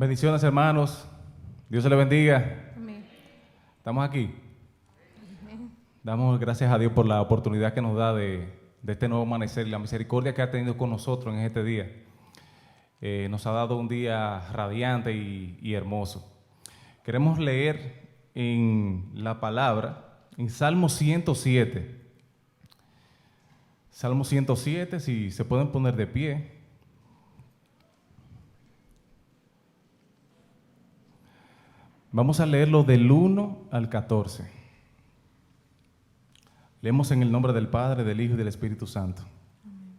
Bendiciones, hermanos. Dios se les bendiga. Amén. Estamos aquí. Amén. Damos gracias a Dios por la oportunidad que nos da de este nuevo amanecer y la misericordia que ha tenido con nosotros en este día. Nos ha dado un día radiante y hermoso. Queremos leer en la palabra, en Salmo 107. Salmo 107, si se pueden poner de pie. Vamos a leerlo del 1 al 14. Leemos en el nombre del Padre, del Hijo y del Espíritu Santo.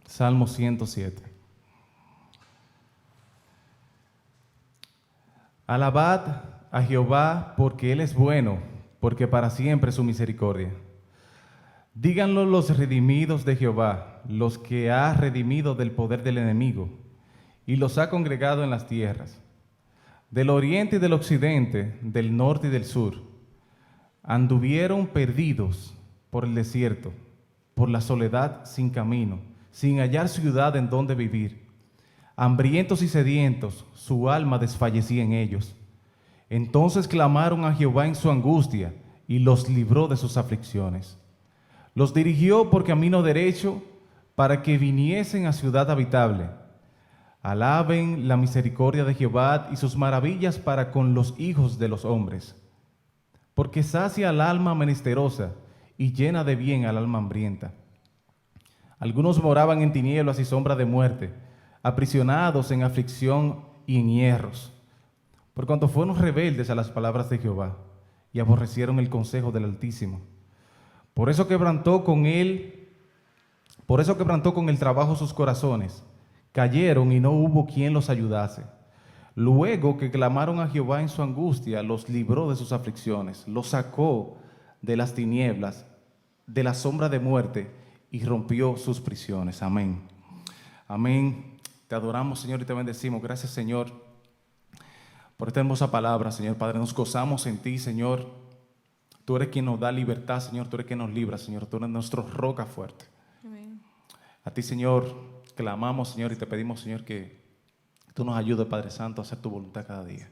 Salmo 107. Alabad a Jehová porque Él es bueno, porque para siempre es su misericordia. Díganlo los redimidos de Jehová, los que ha redimido del poder del enemigo, y los ha congregado en las tierras. Del oriente y del occidente, del norte y del sur, anduvieron perdidos por el desierto, por la soledad sin camino, sin hallar ciudad en donde vivir. Hambrientos y sedientos, su alma desfallecía en ellos. Entonces clamaron a Jehová en su angustia, y los libró de sus aflicciones. Los dirigió por camino derecho, para que viniesen a ciudad habitable. Alaben la misericordia de Jehová y sus maravillas para con los hijos de los hombres. Porque sacia al alma menesterosa y llena de bien al alma hambrienta. Algunos moraban en tinieblas y sombra de muerte, aprisionados en aflicción y en hierros, por cuanto fueron rebeldes a las palabras de Jehová y aborrecieron el consejo del Altísimo. Por eso quebrantó con el trabajo sus corazones. Cayeron y no hubo quien los ayudase. Luego que clamaron a Jehová en su angustia, los libró de sus aflicciones, los sacó de las tinieblas, de la sombra de muerte, y rompió sus prisiones. Amén. Amén. Te adoramos, Señor, y te bendecimos. Gracias, Señor, por esta hermosa palabra, Señor Padre. Nos gozamos en ti, Señor. Tú eres quien nos da libertad, Señor. Tú eres quien nos libra, Señor. Tú eres nuestro roca fuerte. Amén. A ti, Señor, clamamos, Señor, y te pedimos, Señor, que tú nos ayudes, Padre Santo, a hacer tu voluntad cada día.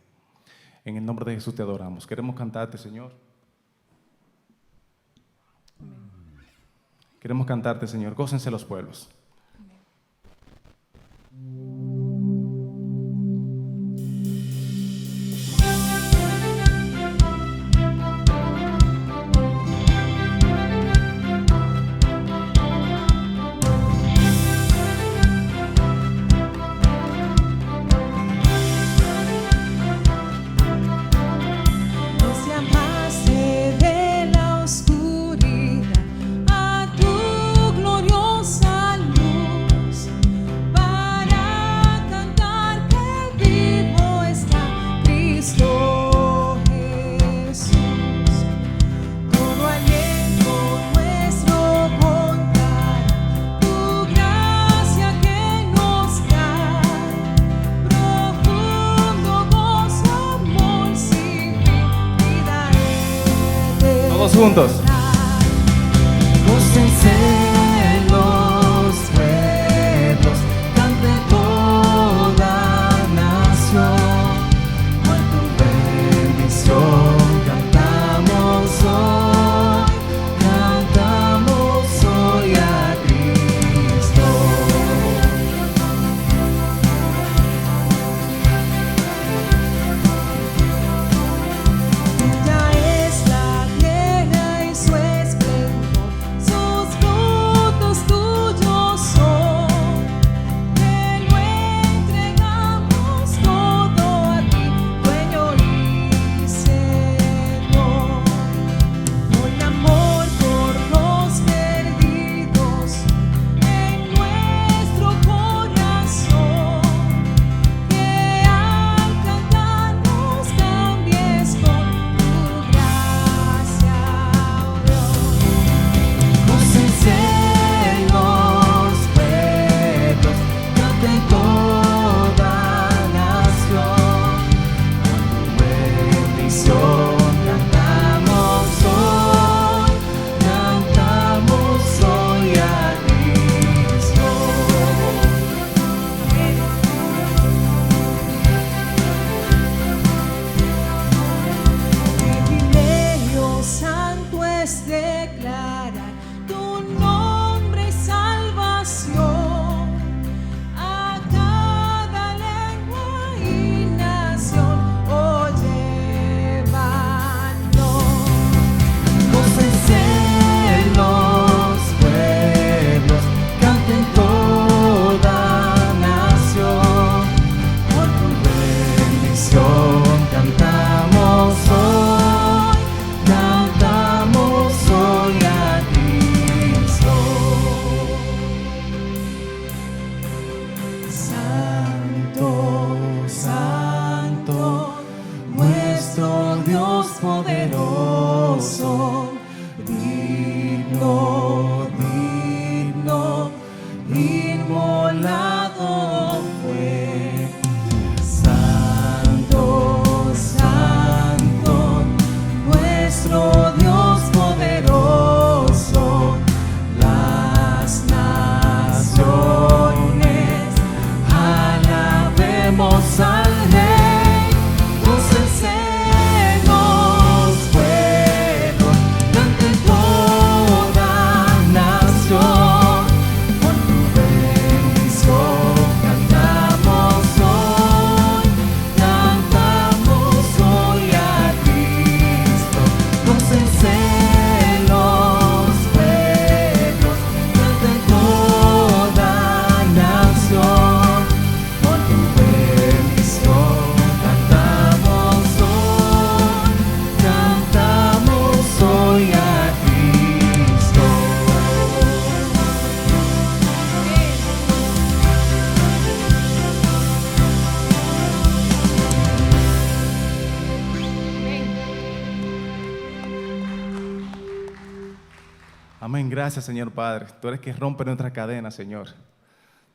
En el nombre de Jesús te adoramos. Queremos cantarte, Señor. Amén. Queremos cantarte, Señor. Gócense los pueblos. Nos llamaste de la oscuridad a tu gloriosa luz, para cantar que vivo está Cristo Jesús. Todo aliento nuestro contará tu gracia que nos da, profundo gozo, amor sin fin, vida eterna. Todos juntos. Gócense los pueblos, cante toda nación, por tu bendición cantamos hoy a Cristo. Tuya es la tierra y Dios poderoso, digno, digno, inmolado fue. Santo, santo, nuestro Dios poderoso. Las naciones alabemos al Rey, gócensenos pueblos, cante toda nación, por tu bendición cantamos hoy a Cristo, gócense los pueblos, cante toda nación, por tu bendición cantamos hoy a Cristo. Amén. Gracias, Señor Padre. Tú eres que rompe nuestras cadenas, Señor.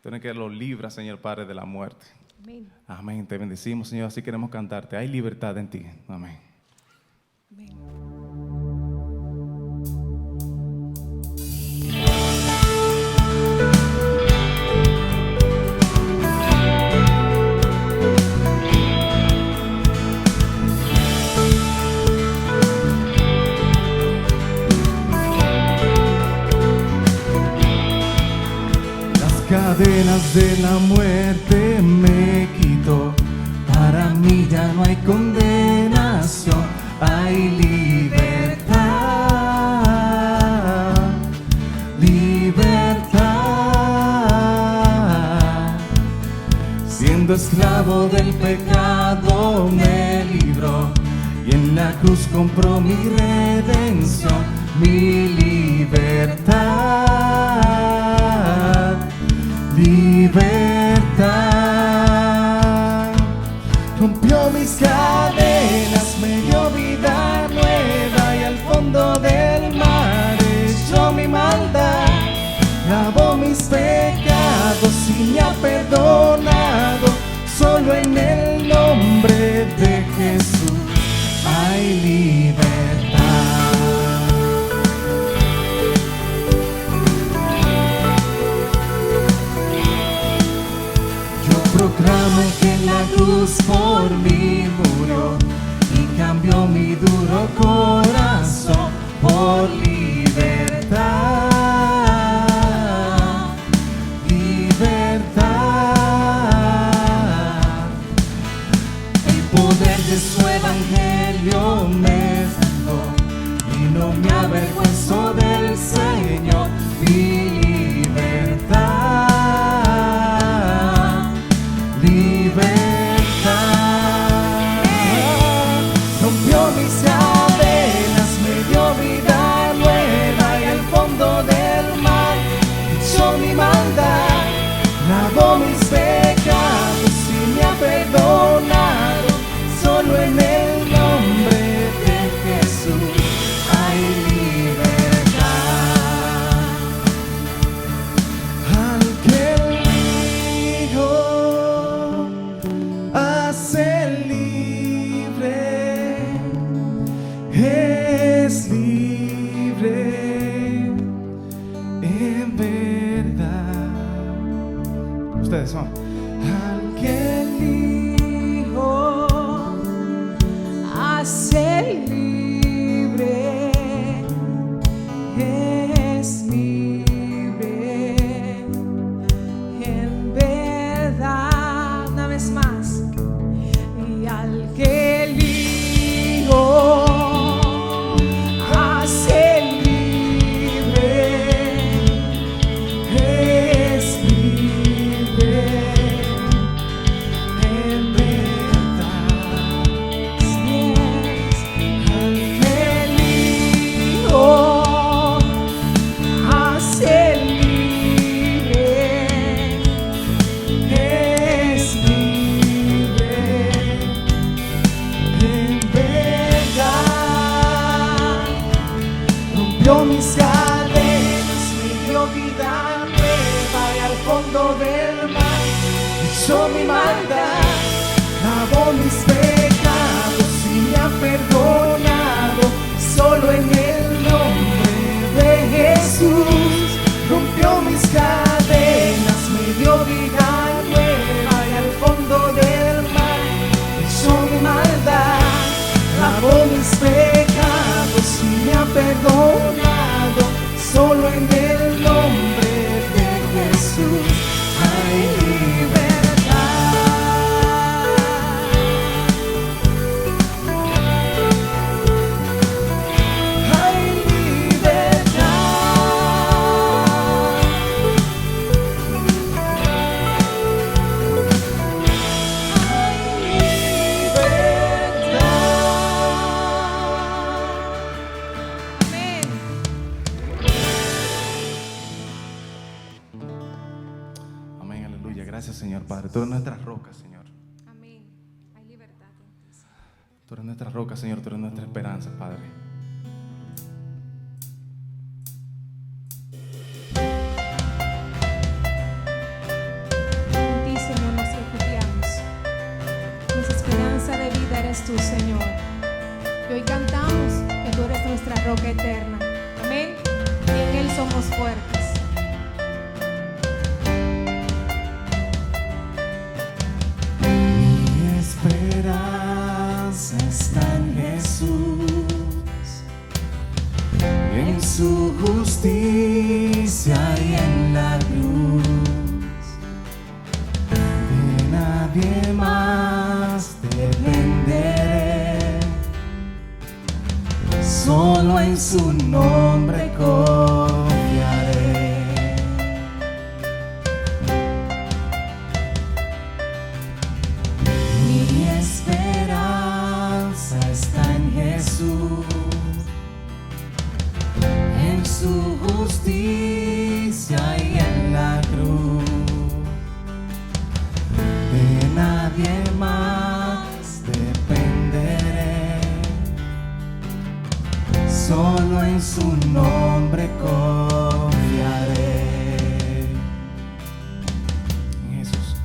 Tú eres que los libra, Señor Padre, de la muerte. Amén. Amén. Te bendecimos, Señor. Así queremos cantarte. Hay libertad en ti. Amén. Amén. Las cadenas de la muerte me quitó. Para mí ya no hay condenación, hay libertad, libertad. Siendo esclavo del pecado me libró, y en la cruz compró mi redención, mi libertad, libertad. Rompió mis cadenas, me dio vida nueva, y al fondo del mar echó mi maldad. Lavó mis pecados y me ha perdonado. Solo en el nombre de Jesús hay libertad. Yo proclamo que en la cruz por mí murió y cambió mi duro corazón por libertad, libertad. El poder de su evangelio me salvó y no me avergüenzo del Señor, mi libertad, libertad. Rompió mis cadenas, me dio vida nueva, y al fondo del mar echó mi maldad. Lavó mis pecados y me ha perdonado. Solo en el nombre de Jesús hay libertad. Al que el Hijo hace libre, es libre en verdad. Ustedes son. Al que el Hijo Hace libre, es libre en verdad. Una vez más. Y al que el Hijo hace libre, es libre echó mi maldad, lavó mis pecados y me ha perdonado. Solo en el nombre de Jesús rompió mis cadenas, me dio vida nueva y al fondo del mar echó mi maldad, lavó mis pecados y me ha perdonado. Solo en el nombre de Jesús hay libertad. Hay libertad. Amén, aleluya. Gracias, Señor Padre. Tú eres nuestra roca, Señor. Amén. Hay libertad en ti. Tú eres nuestra roca, Señor. Tú eres nuestra esperanza, Padre. En ti, Señor, nos refugiamos. Nuestra esperanza de vida eres tú, Señor. Y hoy cantamos que tú eres nuestra roca eterna. Amén. Y en Él somos fuertes. Mi esperanza está en Jesús, en su justicia y en la cruz. De nadie más dependeré, solo en su nombre confiaré. Mi esperanza está en Jesús, en su justicia y en la cruz. De nadie más dependeré, solo en su nombre confiaré. Jesús.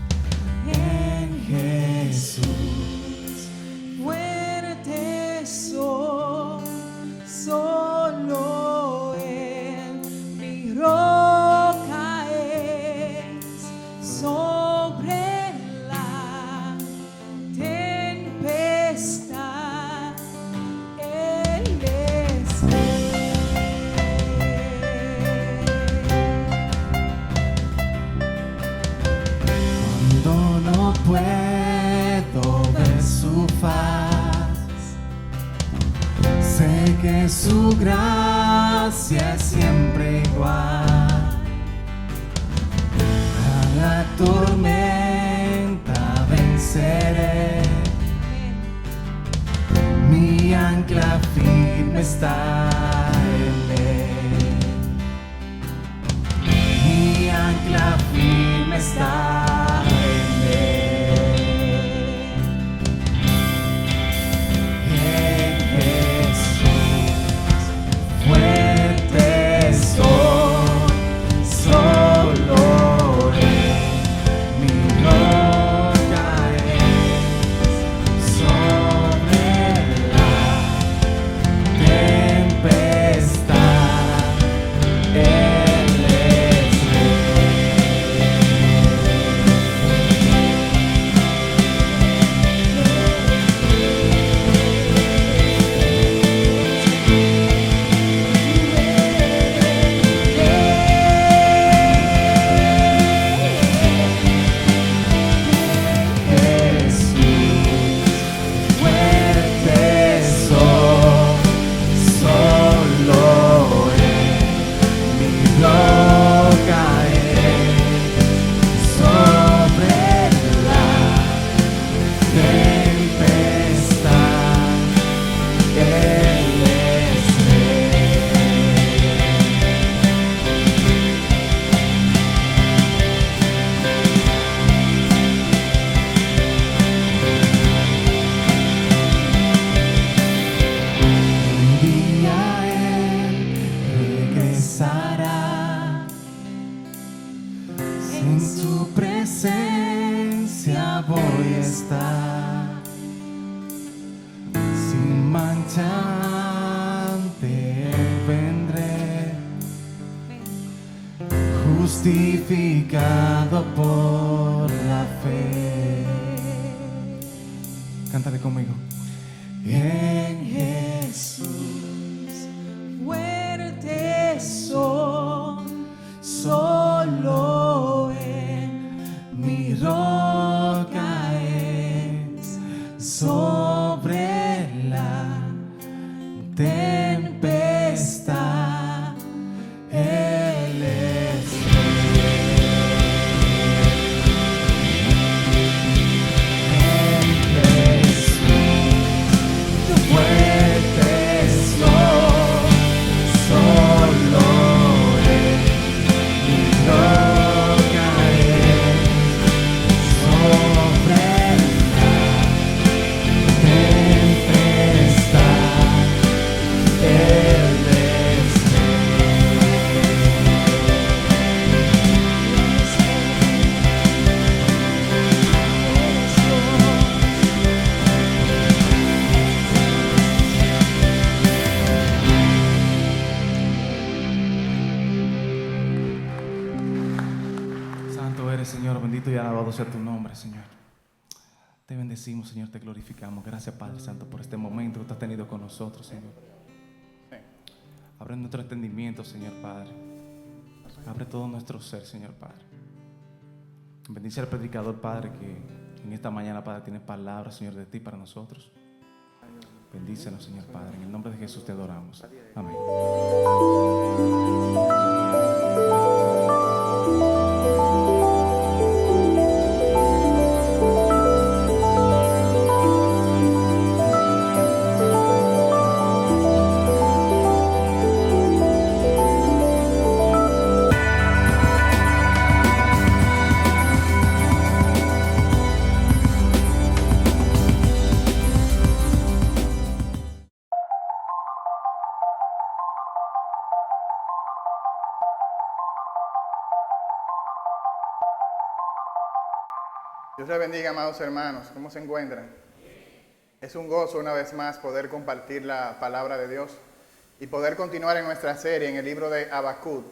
En Jesús. Fuerte soy, solo Él mi roca es. Sobre la tempestad Él es rey. Cuando no puedo ver su faz, sé que su gracia es siempre igual. A la tormenta venceré, mi ancla firme está en Él. Mi ancla firme está en Él. En Jesús, fuerte soy, solo Él mi roca es. Sobre la tempestad Él es rey. ante Él vendré, justificado por la fe. Cántale conmigo. En Jesús fuerte son, solo en mi roca es, sobre la tempestad Él es. Señor, bendito y alabado sea tu nombre, Señor. Te bendecimos, Señor, te glorificamos. Gracias, Padre Santo, por este momento que tú has tenido con nosotros, Señor. Abre nuestro entendimiento, Señor Padre. Abre todo nuestro ser, Señor Padre. Bendice al predicador, Padre, que en esta mañana, Padre, tiene palabras, Señor, de ti para nosotros. Bendícenos, Señor Padre. En el nombre de Jesús te adoramos. Amén. Dios les bendiga, amados hermanos. ¿Cómo se encuentran? Es un gozo una vez más poder compartir la palabra de Dios y poder continuar en nuestra serie en el libro de Habacuc.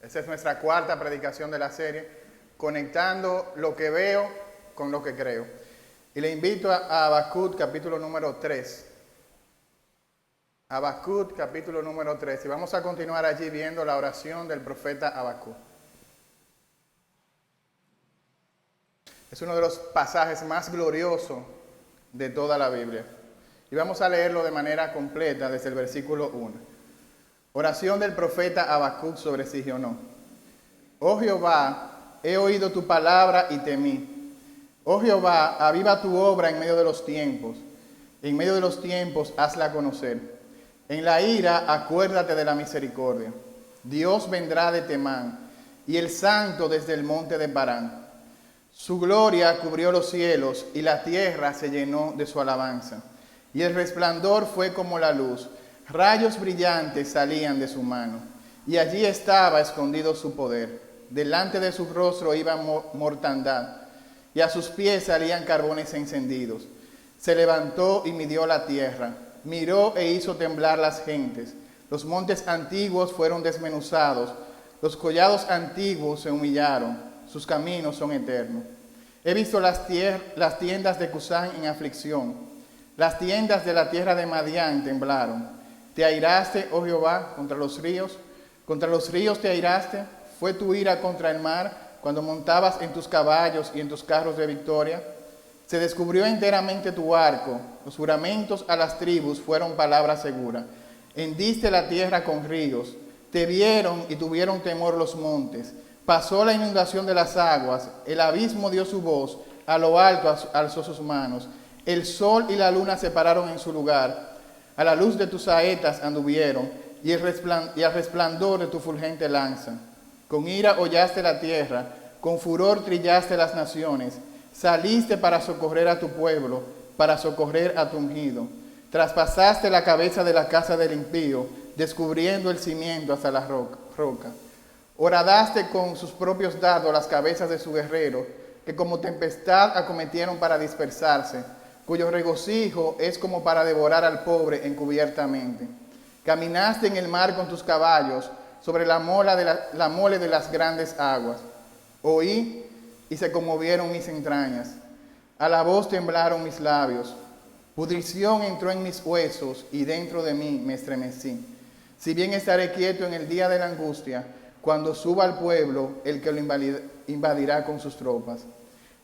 Esa es nuestra cuarta predicación de la serie, conectando lo que veo con lo que creo. Y le invito a Habacuc capítulo número 3. Habacuc capítulo número 3. Y vamos a continuar allí viendo la oración del profeta Habacuc. Es uno de los pasajes más gloriosos de toda la Biblia. Y vamos a leerlo de manera completa desde el versículo 1. Oración del profeta Habacuc sobre Sigionó. Oh Jehová, he oído tu palabra y temí. Oh Jehová, aviva tu obra en medio de los tiempos. En medio de los tiempos, hazla conocer. En la ira, acuérdate de la misericordia. Dios vendrá de Temán, y el Santo desde el monte de Parán. Su gloria cubrió los cielos, y la tierra se llenó de su alabanza. Y el resplandor fue como la luz, rayos brillantes salían de su mano, y allí estaba escondido su poder. Delante de su rostro iba mortandad, y a sus pies salían carbones encendidos. Se levantó y midió la tierra, miró e hizo temblar las gentes. Los montes antiguos fueron desmenuzados, los collados antiguos se humillaron. Sus caminos son eternos. He visto las tiendas de Cusán en aflicción. Las tiendas de la tierra de Madián temblaron. Te airaste, oh Jehová, contra los ríos. Contra los ríos te airaste. Fue tu ira contra el mar cuando montabas en tus caballos y en tus carros de victoria. Se descubrió enteramente tu arco. Los juramentos a las tribus fueron palabra segura. Hendiste la tierra con ríos. Te vieron y tuvieron temor los montes. Pasó la inundación de las aguas, el abismo dio su voz, a lo alto alzó sus manos. El sol y la luna se pararon en su lugar, a la luz de tus saetas anduvieron, y al resplandor de tu fulgente lanza. Con ira hollaste la tierra, con furor trillaste las naciones. Saliste para socorrer a tu pueblo, para socorrer a tu ungido. Traspasaste la cabeza de la casa del impío, descubriendo el cimiento hasta la roca. Horadaste con sus propios dardos las cabezas de su guerrero, que como tempestad acometieron para dispersarse. cuyo regocijo es como para devorar al pobre encubiertamente. Caminaste en el mar con tus caballos, sobre la mole de las grandes aguas. Oí y se conmovieron mis entrañas. A la voz temblaron mis labios. Pudrición entró en mis huesos y dentro de mí me estremecí. Si bien estaré quieto en el día de la angustia, cuando suba al pueblo el que lo invadirá con sus tropas.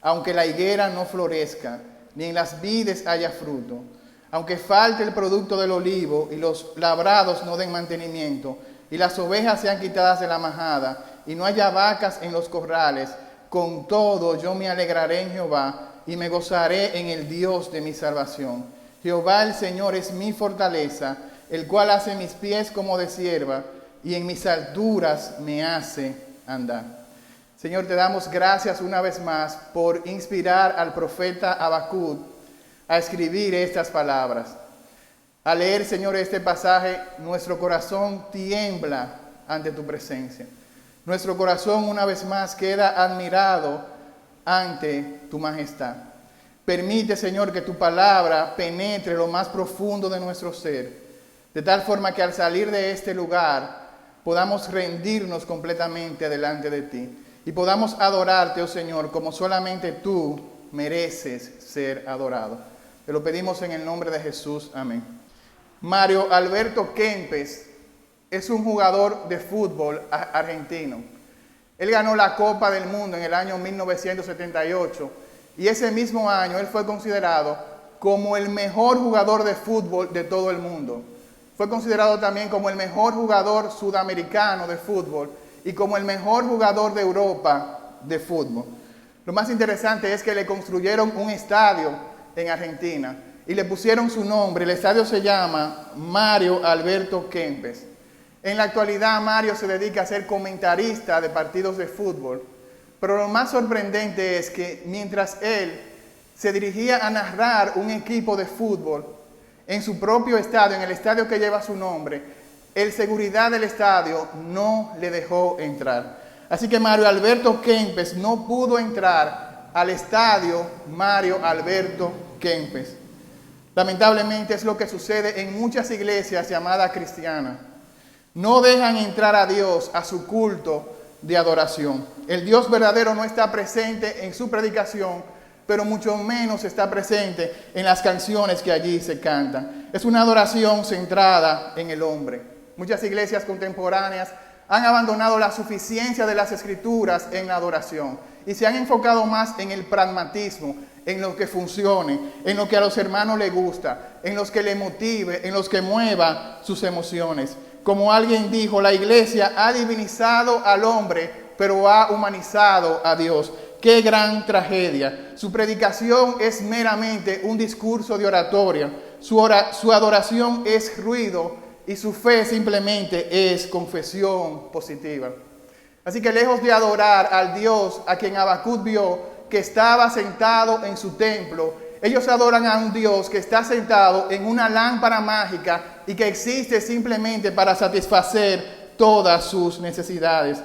Aunque la higuera no florezca, ni en las vides haya fruto, aunque falte el producto del olivo y los labrados no den mantenimiento, y las ovejas sean quitadas de la majada, y no haya vacas en los corrales, con todo yo me alegraré en Jehová, y me gozaré en el Dios de mi salvación. Jehová el Señor es mi fortaleza, el cual hace mis pies como de cierva, y en mis alturas me hace andar. Señor, te damos gracias una vez más por inspirar al profeta Habacuc a escribir estas palabras. Al leer, Señor, este pasaje, nuestro corazón tiembla ante tu presencia. Nuestro corazón una vez más queda admirado ante tu majestad. Permite, Señor, que tu palabra penetre lo más profundo de nuestro ser, de tal forma que al salir de este lugar podamos rendirnos completamente delante de ti y podamos adorarte, oh Señor, como solamente tú mereces ser adorado. Te lo pedimos en el nombre de Jesús. Amén. Mario Alberto Kempes es un jugador de fútbol argentino. Él ganó la Copa del Mundo en el año 1978 y ese mismo año él fue considerado como el mejor jugador de fútbol de todo el mundo. Fue considerado también como el mejor jugador sudamericano de fútbol y como el mejor jugador de Europa de fútbol. Lo más interesante es que le construyeron un estadio en Argentina y le pusieron su nombre. El estadio se llama Mario Alberto Kempes. En la actualidad Mario se dedica a ser comentarista de partidos de fútbol, pero lo más sorprendente es que mientras él se dirigía a narrar un equipo de fútbol en su propio estadio, en el estadio que lleva su nombre, el seguridad del estadio no le dejó entrar. Así que Mario Alberto Kempes no pudo entrar al estadio Mario Alberto Kempes. Lamentablemente es lo que sucede en muchas iglesias llamadas cristianas. No dejan entrar a Dios a su culto de adoración. El Dios verdadero no está presente en su predicación, pero mucho menos está presente en las canciones que allí se cantan. Es una adoración centrada en el hombre. Muchas iglesias contemporáneas han abandonado la suficiencia de las Escrituras en la adoración y se han enfocado más en el pragmatismo, en lo que funcione, en lo que a los hermanos les gusta, en los que les motive, en los que mueva sus emociones. Como alguien dijo, la iglesia ha divinizado al hombre, pero ha humanizado a Dios. ¡Qué gran tragedia! Su predicación es meramente un discurso de oratoria. Su adoración es ruido y su fe simplemente es confesión positiva. Así que lejos de adorar al Dios a quien Habacuc vio que estaba sentado en su templo, ellos adoran a un Dios que está sentado en una lámpara mágica y que existe simplemente para satisfacer todas sus necesidades.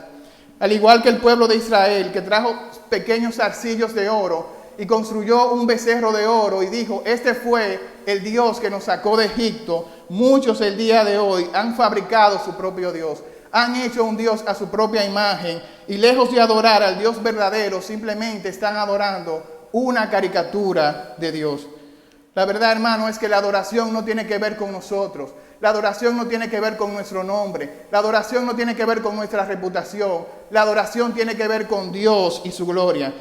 Al igual que el pueblo de Israel, que trajo pequeños zarcillos de oro y construyó un becerro de oro y dijo, este fue el Dios que nos sacó de Egipto, muchos el día de hoy han fabricado su propio Dios, han hecho un Dios a su propia imagen y lejos de adorar al Dios verdadero, simplemente están adorando una caricatura de Dios. La verdad, hermano, es que la adoración no tiene que ver con nosotros. La adoración no tiene que ver con nuestro nombre. La adoración no tiene que ver con nuestra reputación. La adoración tiene que ver con Dios y su gloria.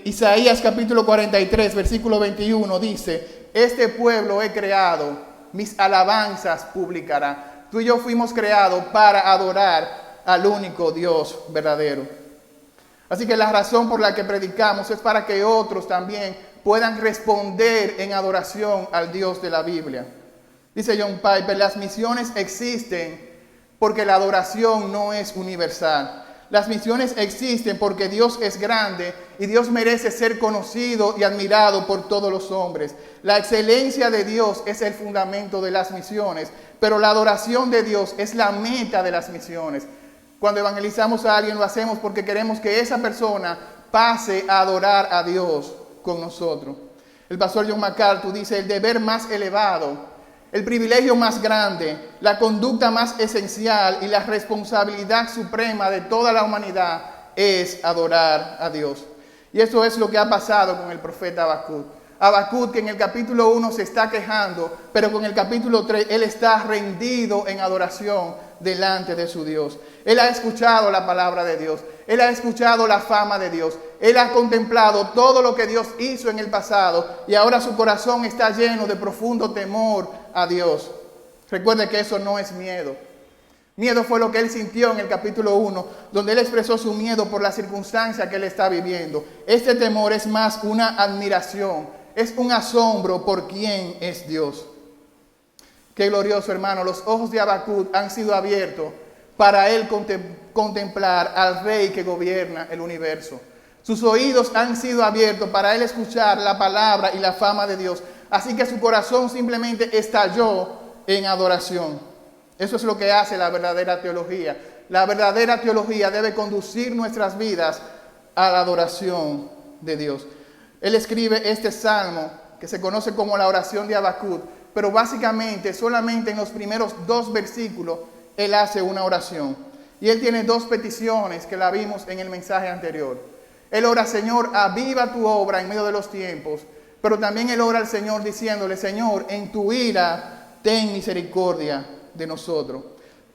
Isaías capítulo 43, versículo 21 dice, este pueblo he creado, mis alabanzas publicará. Tú y yo fuimos creados para adorar al único Dios verdadero. Así que la razón por la que predicamos es para que otros también puedan responder en adoración al Dios de la Biblia. Dice John Piper, las misiones existen porque la adoración no es universal. Las misiones existen porque Dios es grande y Dios merece ser conocido y admirado por todos los hombres. La excelencia de Dios es el fundamento de las misiones, pero la adoración de Dios es la meta de las misiones. Cuando evangelizamos a alguien lo hacemos porque queremos que esa persona pase a adorar a Dios con nosotros. El pastor John MacArthur dice, el deber más elevado, el privilegio más grande, la conducta más esencial y la responsabilidad suprema de toda la humanidad es adorar a Dios. Y eso es lo que ha pasado con el profeta Habacuc. Habacuc, que en el capítulo 1 se está quejando, pero con el capítulo 3 él está rendido en adoración delante de su Dios. Él ha escuchado la palabra de Dios, él ha escuchado la fama de Dios, él ha contemplado todo lo que Dios hizo en el pasado y ahora su corazón está lleno de profundo temor a Dios. Recuerde que eso no es miedo. Miedo fue lo que él sintió en el capítulo 1, donde él expresó su miedo por la circunstancia que él está viviendo. Este temor es más una admiración, es un asombro por quién es Dios. Qué glorioso, hermano. Los ojos de Habacuc han sido abiertos para él contemplar al Rey que gobierna el universo. Sus oídos han sido abiertos para él escuchar la palabra y la fama de Dios. Así que su corazón simplemente estalló en adoración. Eso es lo que hace la verdadera teología. La verdadera teología debe conducir nuestras vidas a la adoración de Dios. Él escribe este salmo que se conoce como la oración de Habacuc, pero básicamente solamente en los primeros 2 versículos él hace una oración. Y él tiene 2 peticiones que la vimos en el mensaje anterior. Él ora, Señor, aviva tu obra en medio de los tiempos, pero también él ora al Señor diciéndole, Señor, en tu ira ten misericordia de nosotros.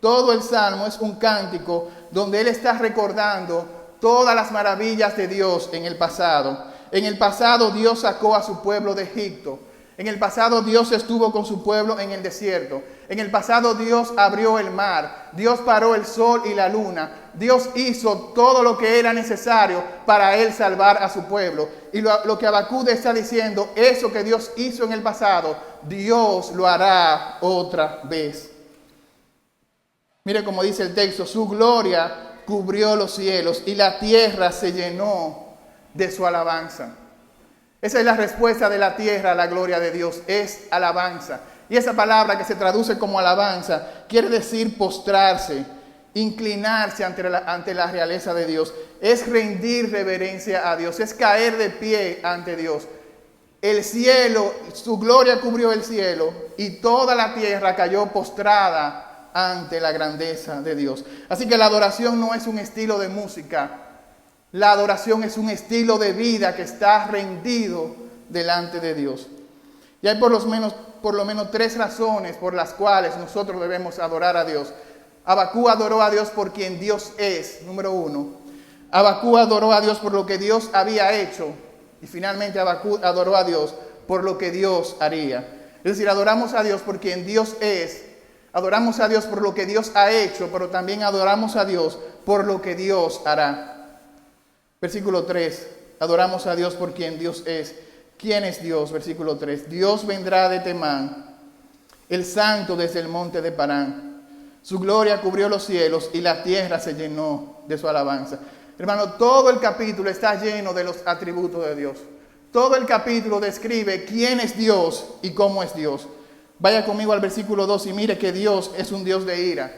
Todo el salmo es un cántico donde él está recordando todas las maravillas de Dios en el pasado. En el pasado Dios sacó a su pueblo de Egipto. En el pasado Dios estuvo con su pueblo en el desierto. En el pasado Dios abrió el mar. Dios paró el sol y la luna. Dios hizo todo lo que era necesario para él salvar a su pueblo. Y lo que Habacuc está diciendo, eso que Dios hizo en el pasado, Dios lo hará otra vez. Mire cómo dice el texto, su gloria cubrió los cielos y la tierra se llenó de su alabanza. Esa es la respuesta de la tierra a la gloria de Dios, es alabanza. Y esa palabra que se traduce como alabanza quiere decir postrarse, inclinarse ante la realeza de Dios. Es rendir reverencia a Dios, es caer de pie ante Dios. El cielo, su gloria cubrió el cielo y toda la tierra cayó postrada ante la grandeza de Dios. Así que la adoración no es un estilo de música. La adoración es un estilo de vida que está rendido delante de Dios. Y hay por lo menos 3 razones por las cuales nosotros debemos adorar a Dios. Habacuc adoró a Dios por quien Dios es, número 1. Habacuc adoró a Dios por lo que Dios había hecho. Y finalmente Habacuc adoró a Dios por lo que Dios haría. Es decir, adoramos a Dios por quien Dios es. Adoramos a Dios por lo que Dios ha hecho, pero también adoramos a Dios por lo que Dios hará. Versículo 3, adoramos a Dios por quien Dios es. ¿Quién es Dios? Versículo 3, Dios vendrá de Temán, el santo desde el monte de Parán. Su gloria cubrió los cielos y la tierra se llenó de su alabanza. Hermano, todo el capítulo está lleno de los atributos de Dios. Todo el capítulo describe quién es Dios y cómo es Dios. Vaya conmigo al versículo 2 y mire que Dios es un Dios de ira.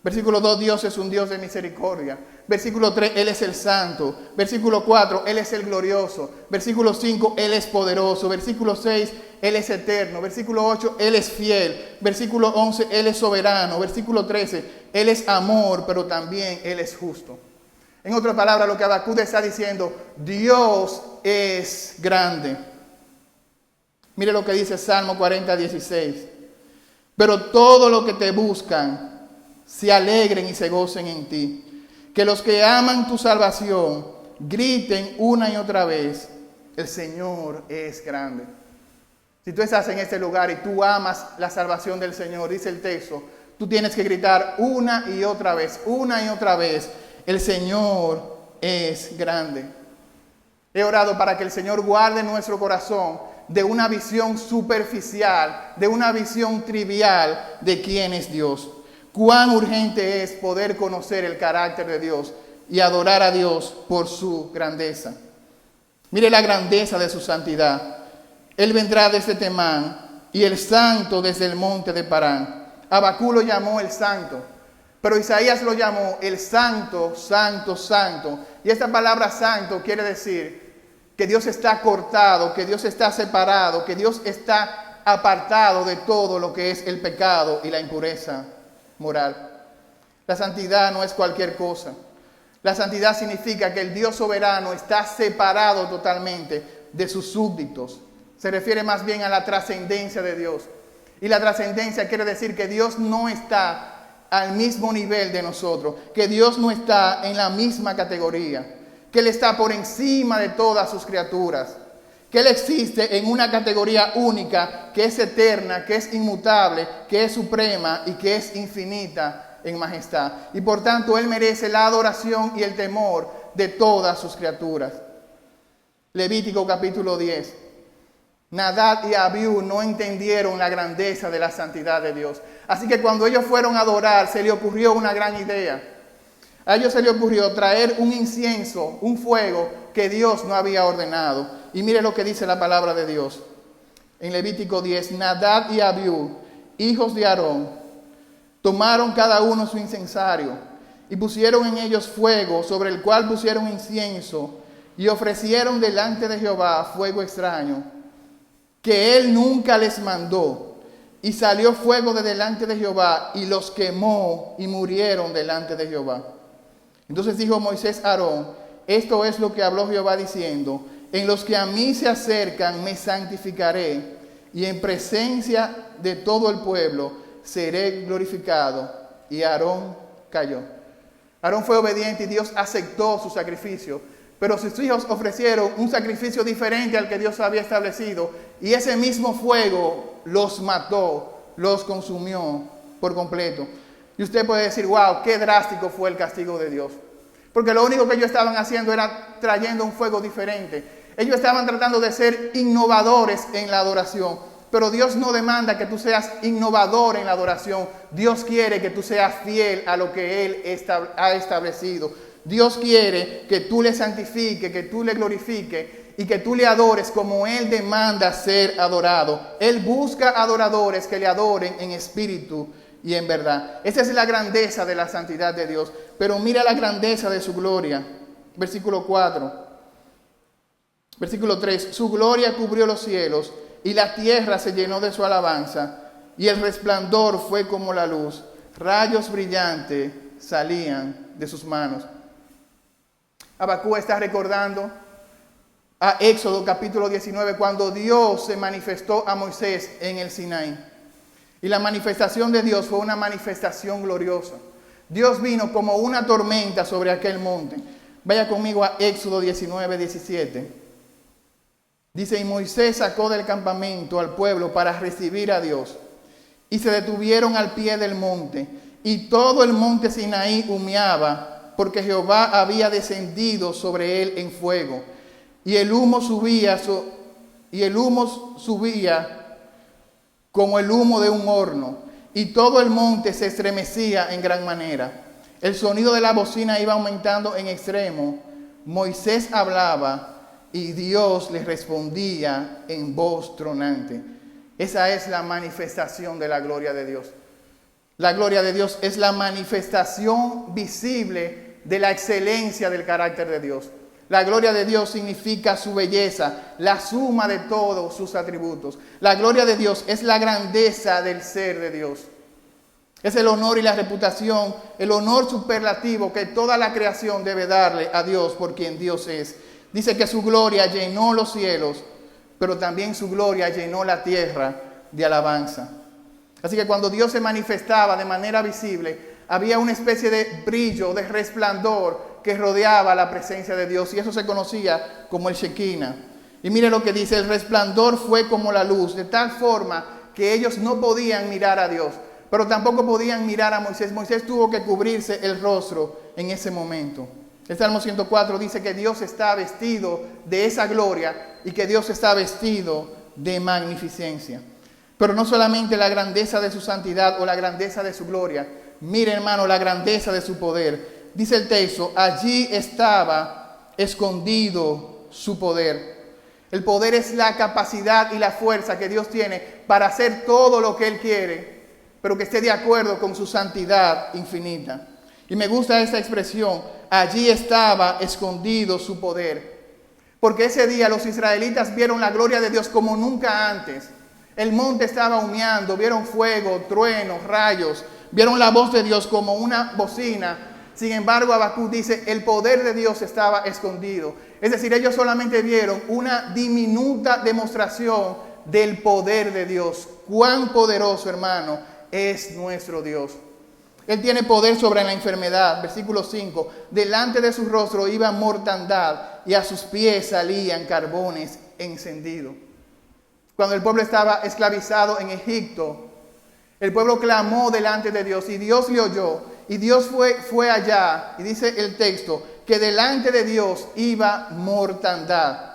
Versículo 2, Dios es un Dios de misericordia. Versículo 3, Él es el santo. Versículo 4, Él es el glorioso. Versículo 5, Él es poderoso. Versículo 6, Él es eterno. Versículo 8, Él es fiel. Versículo 11, Él es soberano. Versículo 13, Él es amor, pero también Él es justo. En otras palabras, lo que Habacuc está diciendo, Dios es grande. Mire lo que dice Salmo 40:16. Pero todo lo que te buscan se alegren y se gocen en ti. Que los que aman tu salvación griten una y otra vez, el Señor es grande. Si tú estás en este lugar y tú amas la salvación del Señor, dice el texto, tú tienes que gritar una y otra vez, el Señor es grande. He orado para que el Señor guarde nuestro corazón de una visión superficial, de una visión trivial de quién es Dios. Cuán urgente es poder conocer el carácter de Dios y adorar a Dios por su grandeza. Mire la grandeza de su santidad. Él vendrá desde Temán y el santo desde el monte de Parán. Habacuc lo llamó el santo, pero Isaías lo llamó el santo, santo, santo. Y esta palabra santo quiere decir que Dios está cortado, que Dios está separado, que Dios está apartado de todo lo que es el pecado y la impureza moral. La santidad no es cualquier cosa. La santidad significa que el Dios soberano está separado totalmente de sus súbditos. Se refiere más bien a la trascendencia de Dios. Y la trascendencia quiere decir que Dios no está al mismo nivel de nosotros, que Dios no está en la misma categoría, que Él está por encima de todas sus criaturas, que Él existe en una categoría única, que es eterna, que es inmutable, que es suprema y que es infinita en majestad. Y por tanto Él merece la adoración y el temor de todas sus criaturas. Levítico capítulo 10. Nadab y Abiú no entendieron la grandeza de la santidad de Dios. Así que cuando ellos fueron a adorar, se le ocurrió una gran idea. A ellos se le ocurrió traer un incienso, un fuego que Dios no había ordenado. Y mire lo que dice la palabra de Dios. En Levítico 10, Nadab y Abiú, hijos de Aarón, tomaron cada uno su incensario y pusieron en ellos fuego, sobre el cual pusieron incienso, y ofrecieron delante de Jehová fuego extraño, que Él nunca les mandó. Y salió fuego de delante de Jehová, y los quemó, y murieron delante de Jehová. Entonces dijo Moisés a Aarón: esto es lo que habló Jehová diciendo: en los que a mí se acercan me santificaré, y en presencia de todo el pueblo seré glorificado. Y Aarón cayó. Aarón fue obediente y Dios aceptó su sacrificio. Pero sus hijos ofrecieron un sacrificio diferente al que Dios había establecido, y ese mismo fuego los mató, los consumió por completo. Y usted puede decir: wow, qué drástico fue el castigo de Dios. Porque lo único que ellos estaban haciendo era trayendo un fuego diferente. Ellos estaban tratando de ser innovadores en la adoración. Pero Dios no demanda que tú seas innovador en la adoración. Dios quiere que tú seas fiel a lo que Él ha establecido. Dios quiere que tú le santifiques, que tú le glorifiques y que tú le adores como Él demanda ser adorado. Él busca adoradores que le adoren en espíritu y en verdad. Esa es la grandeza de la santidad de Dios. Pero mira la grandeza de su gloria. Versículo 4. Versículo 3. Su gloria cubrió los cielos y la tierra se llenó de su alabanza, y el resplandor fue como la luz. Rayos brillantes salían de sus manos. Habacuc está recordando a Éxodo capítulo 19, cuando Dios se manifestó a Moisés en el Sinaí. Y la manifestación de Dios fue una manifestación gloriosa. Dios vino como una tormenta sobre aquel monte. Vaya conmigo a Éxodo 19, 17. Dice: y Moisés sacó del campamento al pueblo para recibir a Dios. Y se detuvieron al pie del monte. Y todo el monte Sinaí humeaba, porque Jehová había descendido sobre él en fuego, y el humo subía como el humo de un horno, y todo el monte se estremecía en gran manera. El sonido de la bocina iba aumentando en extremo. Moisés hablaba y Dios le respondía en voz tronante. Esa es la manifestación de la gloria de Dios. La gloria de Dios es la manifestación visible de la excelencia del carácter de Dios. La gloria de Dios significa su belleza, la suma de todos sus atributos. La gloria de Dios es la grandeza del ser de Dios. Es el honor y la reputación, el honor superlativo que toda la creación debe darle a Dios por quien Dios es. Dice que su gloria llenó los cielos, pero también su gloria llenó la tierra de alabanza. Así que cuando Dios se manifestaba de manera visible, había una especie de brillo, de resplandor que rodeaba la presencia de Dios, y eso se conocía como el Shekinah. Y mire lo que dice: el resplandor fue como la luz, de tal forma que ellos no podían mirar a Dios, pero tampoco podían mirar a Moisés. Moisés tuvo que cubrirse el rostro en ese momento. El Salmo 104 dice que Dios está vestido de esa gloria y que Dios está vestido de magnificencia. Pero no solamente la grandeza de su santidad o la grandeza de su gloria. Mire, hermano, la grandeza de su poder. Dice el texto: allí estaba escondido su poder. El poder es la capacidad y la fuerza que Dios tiene para hacer todo lo que Él quiere, pero que esté de acuerdo con su santidad infinita. Y me gusta esta expresión: allí estaba escondido su poder. Porque ese día los israelitas vieron la gloria de Dios como nunca antes. El monte estaba humeando, vieron fuego, truenos, rayos, vieron la voz de Dios como una bocina. Sin embargo, Habacuc dice, el poder de Dios estaba escondido. Es decir, ellos solamente vieron una diminuta demostración del poder de Dios. Cuán poderoso, hermano, es nuestro Dios. Él tiene poder sobre la enfermedad. Versículo 5. Delante de su rostro iba mortandad y a sus pies salían carbones encendidos. Cuando el pueblo estaba esclavizado en Egipto, el pueblo clamó delante de Dios y Dios le oyó. Y Dios fue allá, y dice el texto, que delante de Dios iba mortandad.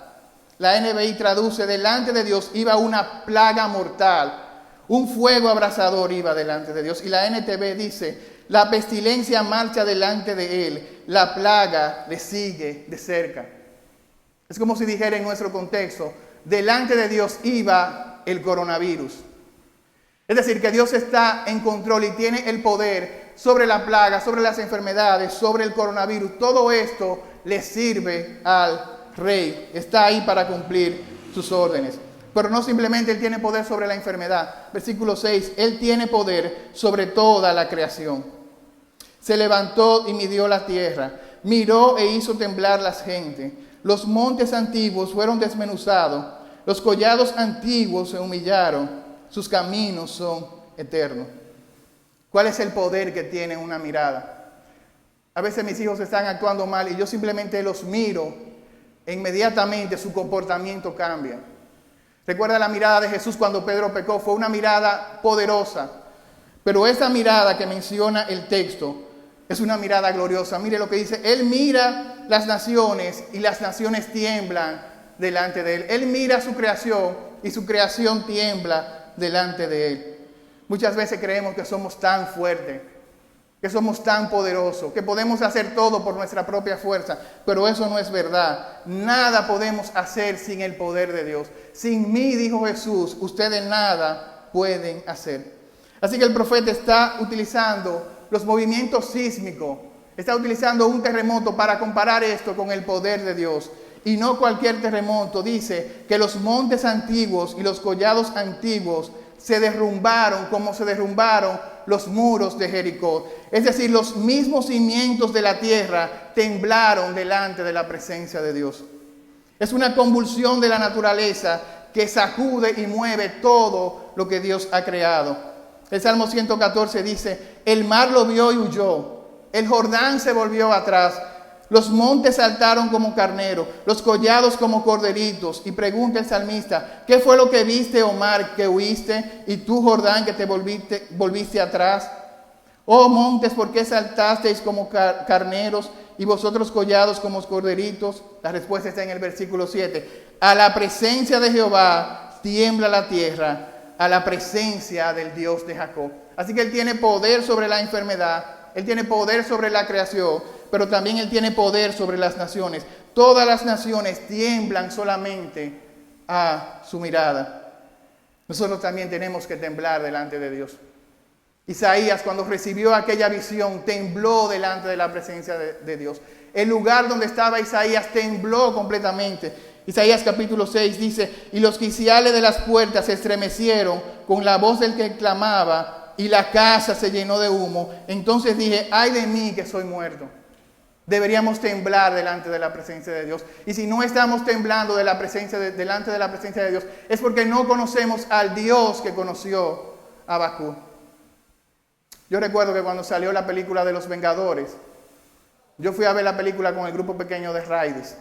La NBI traduce, delante de Dios iba una plaga mortal. Un fuego abrasador iba delante de Dios. Y la NTV dice, la pestilencia marcha delante de él, la plaga le sigue de cerca. Es como si dijera en nuestro contexto, delante de Dios iba el coronavirus. Es decir, que Dios está en control y tiene el poder sobre la plaga, sobre las enfermedades, sobre el coronavirus. Todo esto le sirve al rey. Está ahí para cumplir sus órdenes. Pero no simplemente Él tiene poder sobre la enfermedad. Versículo 6, Él tiene poder sobre toda la creación. Se levantó y midió la tierra, miró e hizo temblar las gentes. Los montes antiguos fueron desmenuzados, los collados antiguos se humillaron, sus caminos son eternos. ¿Cuál es el poder que tiene una mirada? A veces mis hijos están actuando mal y yo simplemente los miro e inmediatamente su comportamiento cambia. Recuerda la mirada de Jesús cuando Pedro pecó, fue una mirada poderosa. Pero esa mirada que menciona el texto es una mirada gloriosa. Mire lo que dice, Él mira las naciones y las naciones tiemblan delante de Él. Él mira su creación y su creación tiembla delante de Él. Muchas veces creemos que somos tan fuertes, que somos tan poderosos, que podemos hacer todo por nuestra propia fuerza, pero eso no es verdad. Nada podemos hacer sin el poder de Dios. Sin mí, dijo Jesús, ustedes nada pueden hacer. Así que el profeta está utilizando los movimientos sísmicos, está utilizando un terremoto para comparar esto con el poder de Dios. Y no cualquier terremoto, dice que los montes antiguos y los collados antiguos se derrumbaron como se derrumbaron los muros de Jericó. Es decir, los mismos cimientos de la tierra temblaron delante de la presencia de Dios. Es una convulsión de la naturaleza que sacude y mueve todo lo que Dios ha creado. El Salmo 114 dice, el mar lo vio y huyó, el Jordán se volvió atrás, los montes saltaron como carneros, los collados como corderitos. Y pregunta el salmista, ¿qué fue lo que viste, oh mar, que huiste? Y tú, Jordán, que te volviste atrás. Oh montes, ¿por qué saltasteis como carneros? Y vosotros collados como corderitos. La respuesta está en el versículo 7. A la presencia de Jehová tiembla la tierra, a la presencia del Dios de Jacob. Así que Él tiene poder sobre la enfermedad, Él tiene poder sobre la creación, pero también Él tiene poder sobre las naciones. Todas las naciones tiemblan solamente a su mirada. Nosotros también tenemos que temblar delante de Dios. Isaías, cuando recibió aquella visión, tembló delante de la presencia de Dios. El lugar donde estaba Isaías tembló completamente. Isaías capítulo 6 dice, y los quiciales de las puertas se estremecieron con la voz del que clamaba, y la casa se llenó de humo. Entonces dije, ay de mí que soy muerto. Deberíamos temblar delante de la presencia de Dios. Y si no estamos temblando delante de la presencia de Dios, es porque no conocemos al Dios que conoció a Habacuc. Yo recuerdo que cuando salió la película de Los Vengadores, yo fui a ver la película con el grupo pequeño de Raiders.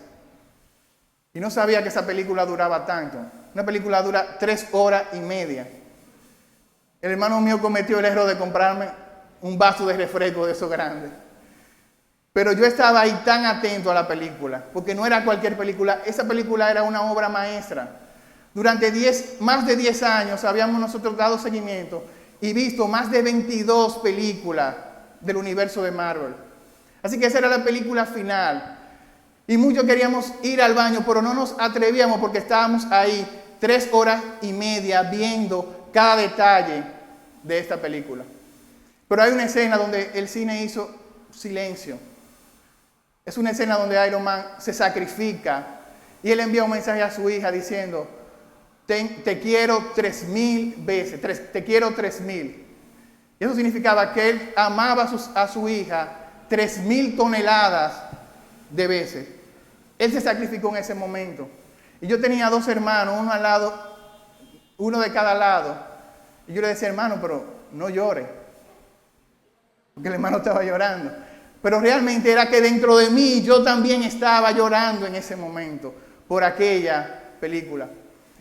Y no sabía que esa película duraba tanto. Una película dura 3 horas y media. El hermano mío cometió el error de comprarme un vaso de refresco de esos grandes. Pero yo estaba ahí tan atento a la película, porque no era cualquier película. Esa película era una obra maestra. Durante más de 10 años habíamos nosotros dado seguimiento y visto más de 22 películas del universo de Marvel. Así que esa era la película final. Y muchos queríamos ir al baño, pero no nos atrevíamos porque estábamos ahí 3 horas y media viendo cada detalle de esta película. Pero hay una escena donde el cine hizo silencio. Es una escena donde Iron Man se sacrifica Y él envía un mensaje a su hija diciendo, te quiero 3000 veces, te quiero 3000. Y eso significaba que él amaba a su hija 3000 toneladas de veces. Él se sacrificó en ese momento. Y yo tenía 2 hermanos, uno al lado, uno de cada lado. Y yo le decía, hermano, pero no llore. Porque el hermano estaba llorando. Pero realmente era que dentro de mí yo también estaba llorando en ese momento por aquella película.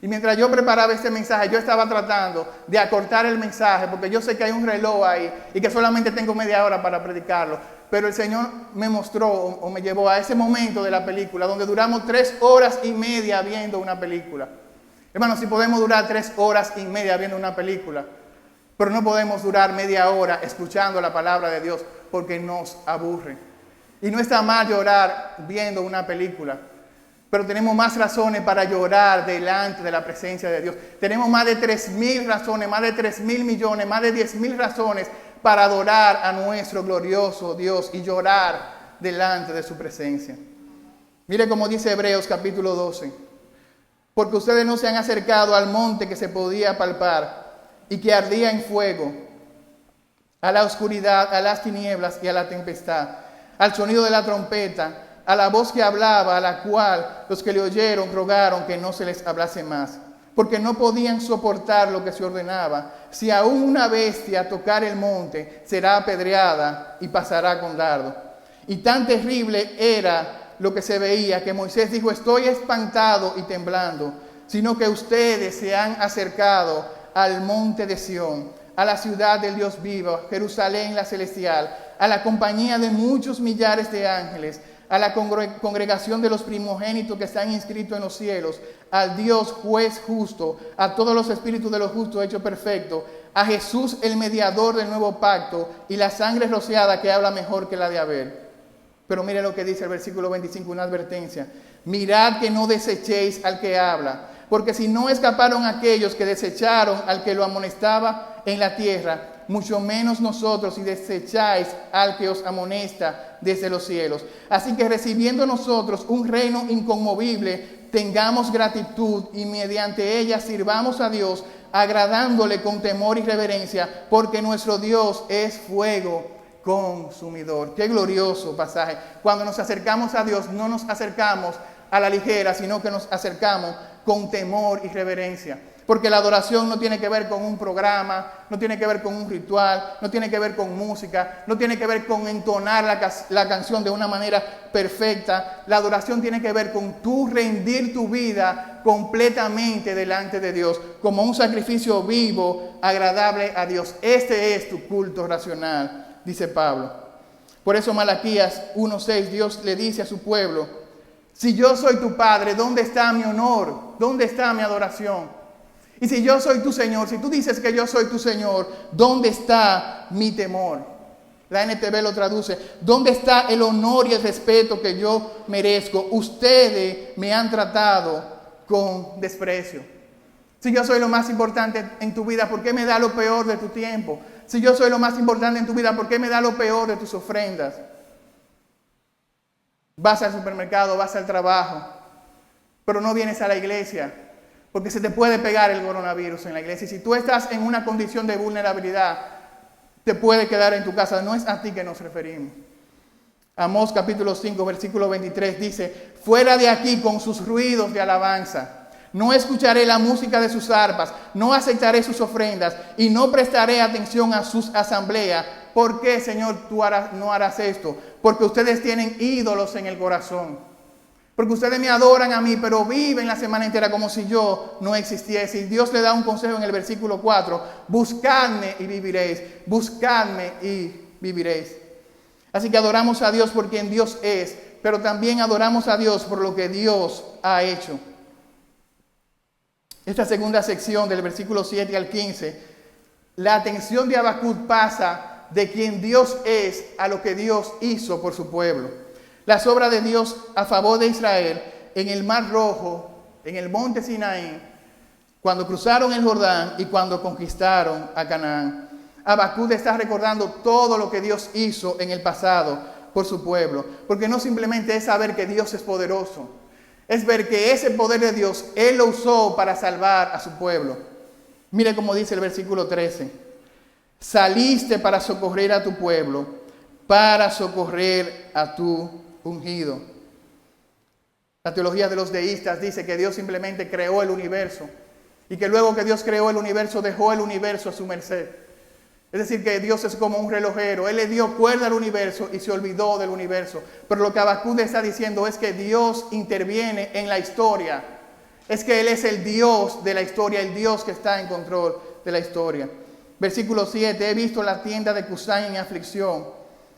Y mientras yo preparaba este mensaje, yo estaba tratando de acortar el mensaje, porque yo sé que hay un reloj ahí y que solamente tengo media hora para predicarlo. Pero el Señor me mostró o me llevó a ese momento de la película, donde duramos 3 horas y media viendo una película. Hermanos, si podemos durar 3 horas y media viendo una película, pero no podemos durar media hora escuchando la palabra de Dios, porque nos aburre. Y no está mal llorar viendo una película, pero tenemos más razones para llorar delante de la presencia de Dios. Tenemos más de 3000 razones, más de 3.000 millones, más de 10.000 razones para adorar a nuestro glorioso Dios y llorar delante de su presencia. Mire cómo dice Hebreos capítulo 12. Porque ustedes no se han acercado al monte que se podía palpar y que ardía en fuego, a la oscuridad, a las tinieblas y a la tempestad, al sonido de la trompeta, a la voz que hablaba, a la cual los que le oyeron rogaron que no se les hablase más, porque no podían soportar lo que se ordenaba. Si aún una bestia tocar el monte, será apedreada y pasará con dardo. Y tan terrible era lo que se veía que Moisés dijo, estoy espantado y temblando, sino que ustedes se han acercado al monte de Sión, a la ciudad del Dios vivo, Jerusalén la celestial, a la compañía de muchos millares de ángeles, a la congregación de los primogénitos que están inscritos en los cielos, al Dios juez justo, a todos los espíritus de los justos hechos perfectos, a Jesús el mediador del nuevo pacto y la sangre rociada que habla mejor que la de Abel. Pero mire lo que dice el versículo 25, una advertencia. Mirad que no desechéis al que habla, porque si no escaparon aquellos que desecharon al que lo amonestaba en la tierra, mucho menos nosotros si desecháis al que os amonesta desde los cielos. Así que recibiendo nosotros un reino inconmovible, tengamos gratitud y mediante ella sirvamos a Dios, agradándole con temor y reverencia, porque nuestro Dios es fuego consumidor. Qué glorioso pasaje. Cuando nos acercamos a Dios, no nos acercamos a la ligera, sino que nos acercamos con temor y reverencia. Porque la adoración no tiene que ver con un programa, no tiene que ver con un ritual, no tiene que ver con música, no tiene que ver con entonar la canción de una manera perfecta. La adoración tiene que ver con tú rendir tu vida completamente delante de Dios, como un sacrificio vivo, agradable a Dios. Este es tu culto racional, dice Pablo. Por eso Malaquías 1:6, Dios le dice a su pueblo, si yo soy tu Padre, ¿dónde está mi honor? ¿Dónde está mi adoración? Y si yo soy tu Señor, si tú dices que yo soy tu Señor, ¿dónde está mi temor? La NTV lo traduce, ¿dónde está el honor y el respeto que yo merezco? Ustedes me han tratado con desprecio. Si yo soy lo más importante en tu vida, ¿por qué me da lo peor de tu tiempo? Si yo soy lo más importante en tu vida, ¿por qué me da lo peor de tus ofrendas? Vas al supermercado, vas al trabajo, pero no vienes a la iglesia. Porque se te puede pegar el coronavirus en la iglesia. Y si tú estás en una condición de vulnerabilidad, te puede quedar en tu casa. No es a ti que nos referimos. Amós capítulo 5, versículo 23 dice, fuera de aquí con sus ruidos de alabanza. No escucharé la música de sus arpas, no aceptaré sus ofrendas y no prestaré atención a sus asambleas. ¿Por qué, Señor, tú no harás esto? Porque ustedes tienen ídolos en el corazón. Porque ustedes me adoran a mí, pero viven la semana entera como si yo no existiese. Y Dios le da un consejo en el versículo 4. Buscadme y viviréis. Buscadme y viviréis. Así que adoramos a Dios por quien Dios es, pero también adoramos a Dios por lo que Dios ha hecho. Esta segunda sección del versículo 7 al 15, la atención de Habacuc pasa de quien Dios es a lo que Dios hizo por su pueblo. Las obras de Dios a favor de Israel en el Mar Rojo, en el monte Sinaí, cuando cruzaron el Jordán y cuando conquistaron a Canaán. Habacuc está recordando todo lo que Dios hizo en el pasado por su pueblo, porque no simplemente es saber que Dios es poderoso, es ver que ese poder de Dios, Él lo usó para salvar a su pueblo. Mire cómo dice el versículo 13. Saliste para socorrer a tu pueblo, para socorrer a tu ungido. La teología de los deístas dice que Dios simplemente creó el universo y que luego que Dios creó el universo, dejó el universo a su merced. Es decir, que Dios es como un relojero. Él le dio cuerda al universo y se olvidó del universo. Pero lo que Habacuc está diciendo es que Dios interviene en la historia. Es que Él es el Dios de la historia, el Dios que está en control de la historia. Versículo 7, he visto la tienda de Cusán en aflicción,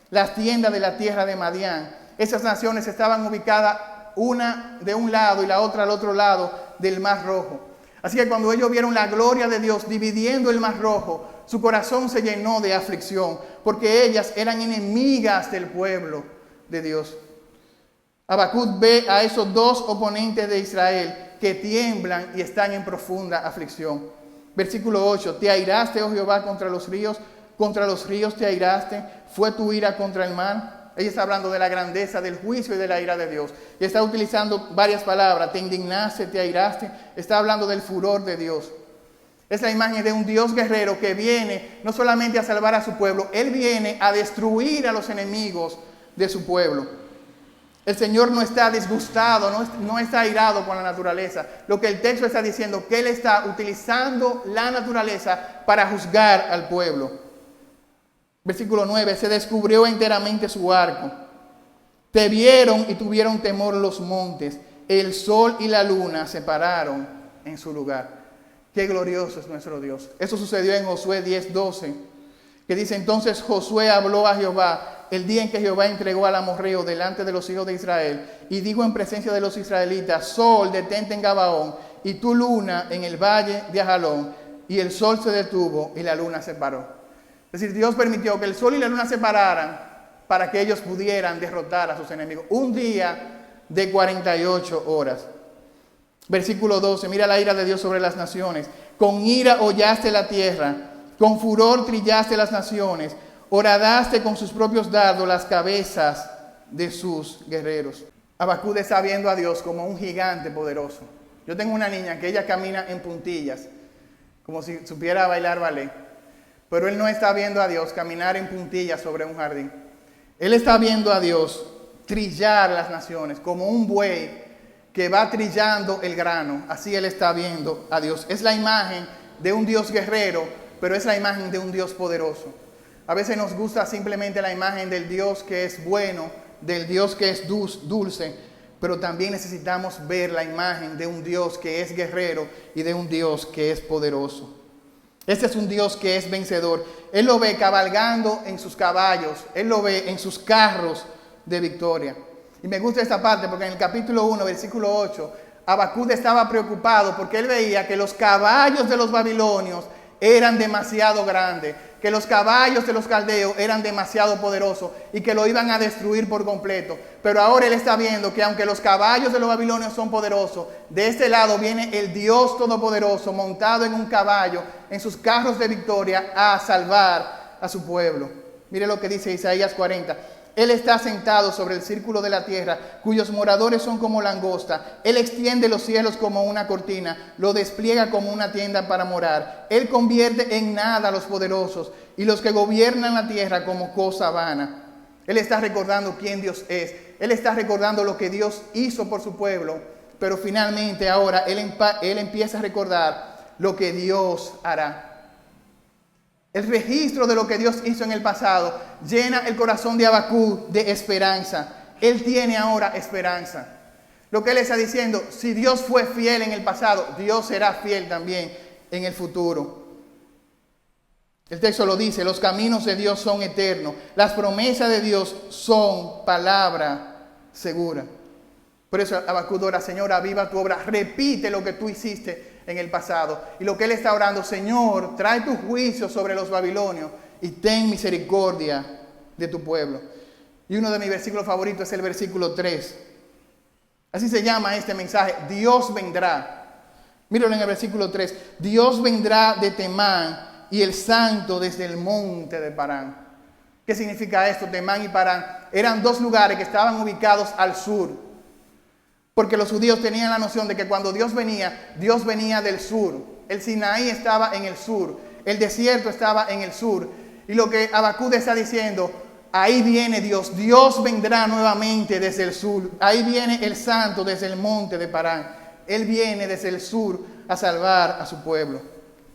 las tiendas de la tierra de Madián. Esas naciones estaban ubicadas una de un lado y la otra al otro lado del Mar Rojo. Así que cuando ellos vieron la gloria de Dios dividiendo el Mar Rojo, su corazón se llenó de aflicción, porque ellas eran enemigas del pueblo de Dios. Habacuc ve a esos dos oponentes de Israel que tiemblan y están en profunda aflicción. Versículo 8, te airaste, oh Jehová, contra los ríos te airaste, fue tu ira contra el mar. Ella está hablando de la grandeza del juicio y de la ira de Dios. Y está utilizando varias palabras, te indignaste, te airaste, está hablando del furor de Dios. Es la imagen de un Dios guerrero que viene no solamente a salvar a su pueblo, Él viene a destruir a los enemigos de su pueblo. El Señor no está disgustado, no está airado con la naturaleza. Lo que el texto está diciendo, que Él está utilizando la naturaleza para juzgar al pueblo. Versículo 9, se descubrió enteramente su arco. Te vieron y tuvieron temor los montes. El sol y la luna se pararon en su lugar. Qué glorioso es nuestro Dios. Eso sucedió en Josué 10:12, que dice, entonces Josué habló a Jehová el día en que Jehová entregó al amorreo delante de los hijos de Israel, y dijo en presencia de los israelitas, sol, detente en Gabaón, y tu luna en el valle de Ajalón, y el sol se detuvo y la luna se paró. Es decir, Dios permitió que el sol y la luna se pararan para que ellos pudieran derrotar a sus enemigos. Un día de 48 horas. Versículo 12, mira la ira de Dios sobre las naciones. Con ira hollaste la tierra, con furor trillaste las naciones, horadaste con sus propios dardos las cabezas de sus guerreros. Habacuc está viendo a Dios como un gigante poderoso. Yo tengo una niña que ella camina en puntillas, como si supiera bailar ballet. Pero él no está viendo a Dios caminar en puntillas sobre un jardín. Él está viendo a Dios trillar las naciones, como un buey que va trillando el grano. Así él está viendo a Dios. Es la imagen de un Dios guerrero, pero es la imagen de un Dios poderoso. A veces nos gusta simplemente la imagen del Dios que es bueno, del Dios que es dulce, pero también necesitamos ver la imagen de un Dios que es guerrero y de un Dios que es poderoso. Este es un Dios que es vencedor. Él lo ve cabalgando en sus caballos, Él lo ve en sus carros de victoria. Y me gusta esta parte porque en el capítulo 1, versículo 8, Habacuc estaba preocupado porque él veía que los caballos de los babilonios eran demasiado grandes, que los caballos de los caldeos eran demasiado poderosos y que lo iban a destruir por completo. Pero ahora él está viendo que aunque los caballos de los babilonios son poderosos, de este lado viene el Dios Todopoderoso montado en un caballo, en sus carros de victoria, a salvar a su pueblo. Mire lo que dice Isaías 40. Él está sentado sobre el círculo de la tierra, cuyos moradores son como langosta. Él extiende los cielos como una cortina, lo despliega como una tienda para morar. Él convierte en nada a los poderosos y los que gobiernan la tierra como cosa vana. Él está recordando quién Dios es. Él está recordando lo que Dios hizo por su pueblo. Pero finalmente ahora él empieza a recordar lo que Dios hará. El registro de lo que Dios hizo en el pasado llena el corazón de Habacuc de esperanza. Él tiene ahora esperanza. Lo que él está diciendo, si Dios fue fiel en el pasado, Dios será fiel también en el futuro. El texto lo dice, los caminos de Dios son eternos. Las promesas de Dios son palabra segura. Por eso Habacuc ora, Señor, aviva tu obra, repite lo que tú hiciste en el pasado. Y lo que él está orando, Señor, trae tu juicio sobre los babilonios y ten misericordia de tu pueblo. Y uno de mis versículos favoritos es el versículo 3. Así se llama este mensaje, Dios vendrá. Míralo en el versículo 3. Dios vendrá de Temán y el santo desde el monte de Parán. ¿Qué significa esto? Temán y Parán eran dos lugares que estaban ubicados al sur. Porque los judíos tenían la noción de que cuando Dios venía del sur. El Sinaí estaba en el sur, el desierto estaba en el sur. Y lo que Habacuc está diciendo, ahí viene Dios. Dios vendrá nuevamente desde el sur. Ahí viene el santo desde el monte de Parán. Él viene desde el sur a salvar a su pueblo.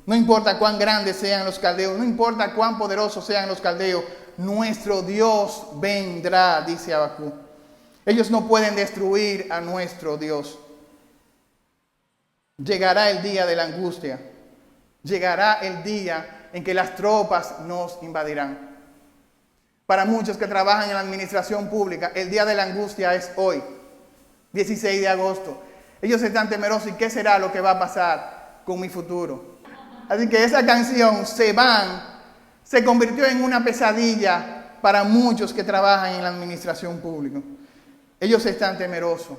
No importa cuán grandes sean los caldeos, no importa cuán poderosos sean los caldeos, nuestro Dios vendrá, dice Habacuc. Ellos no pueden destruir a nuestro Dios. Llegará el día de la angustia. Llegará el día en que las tropas nos invadirán. Para muchos que trabajan en la administración pública, el día de la angustia es hoy, 16 de agosto. Ellos están temerosos. ¿Y qué será lo que va a pasar con mi futuro? Así que esa canción, Se Van, se convirtió en una pesadilla para muchos que trabajan en la administración pública. Ellos están temerosos.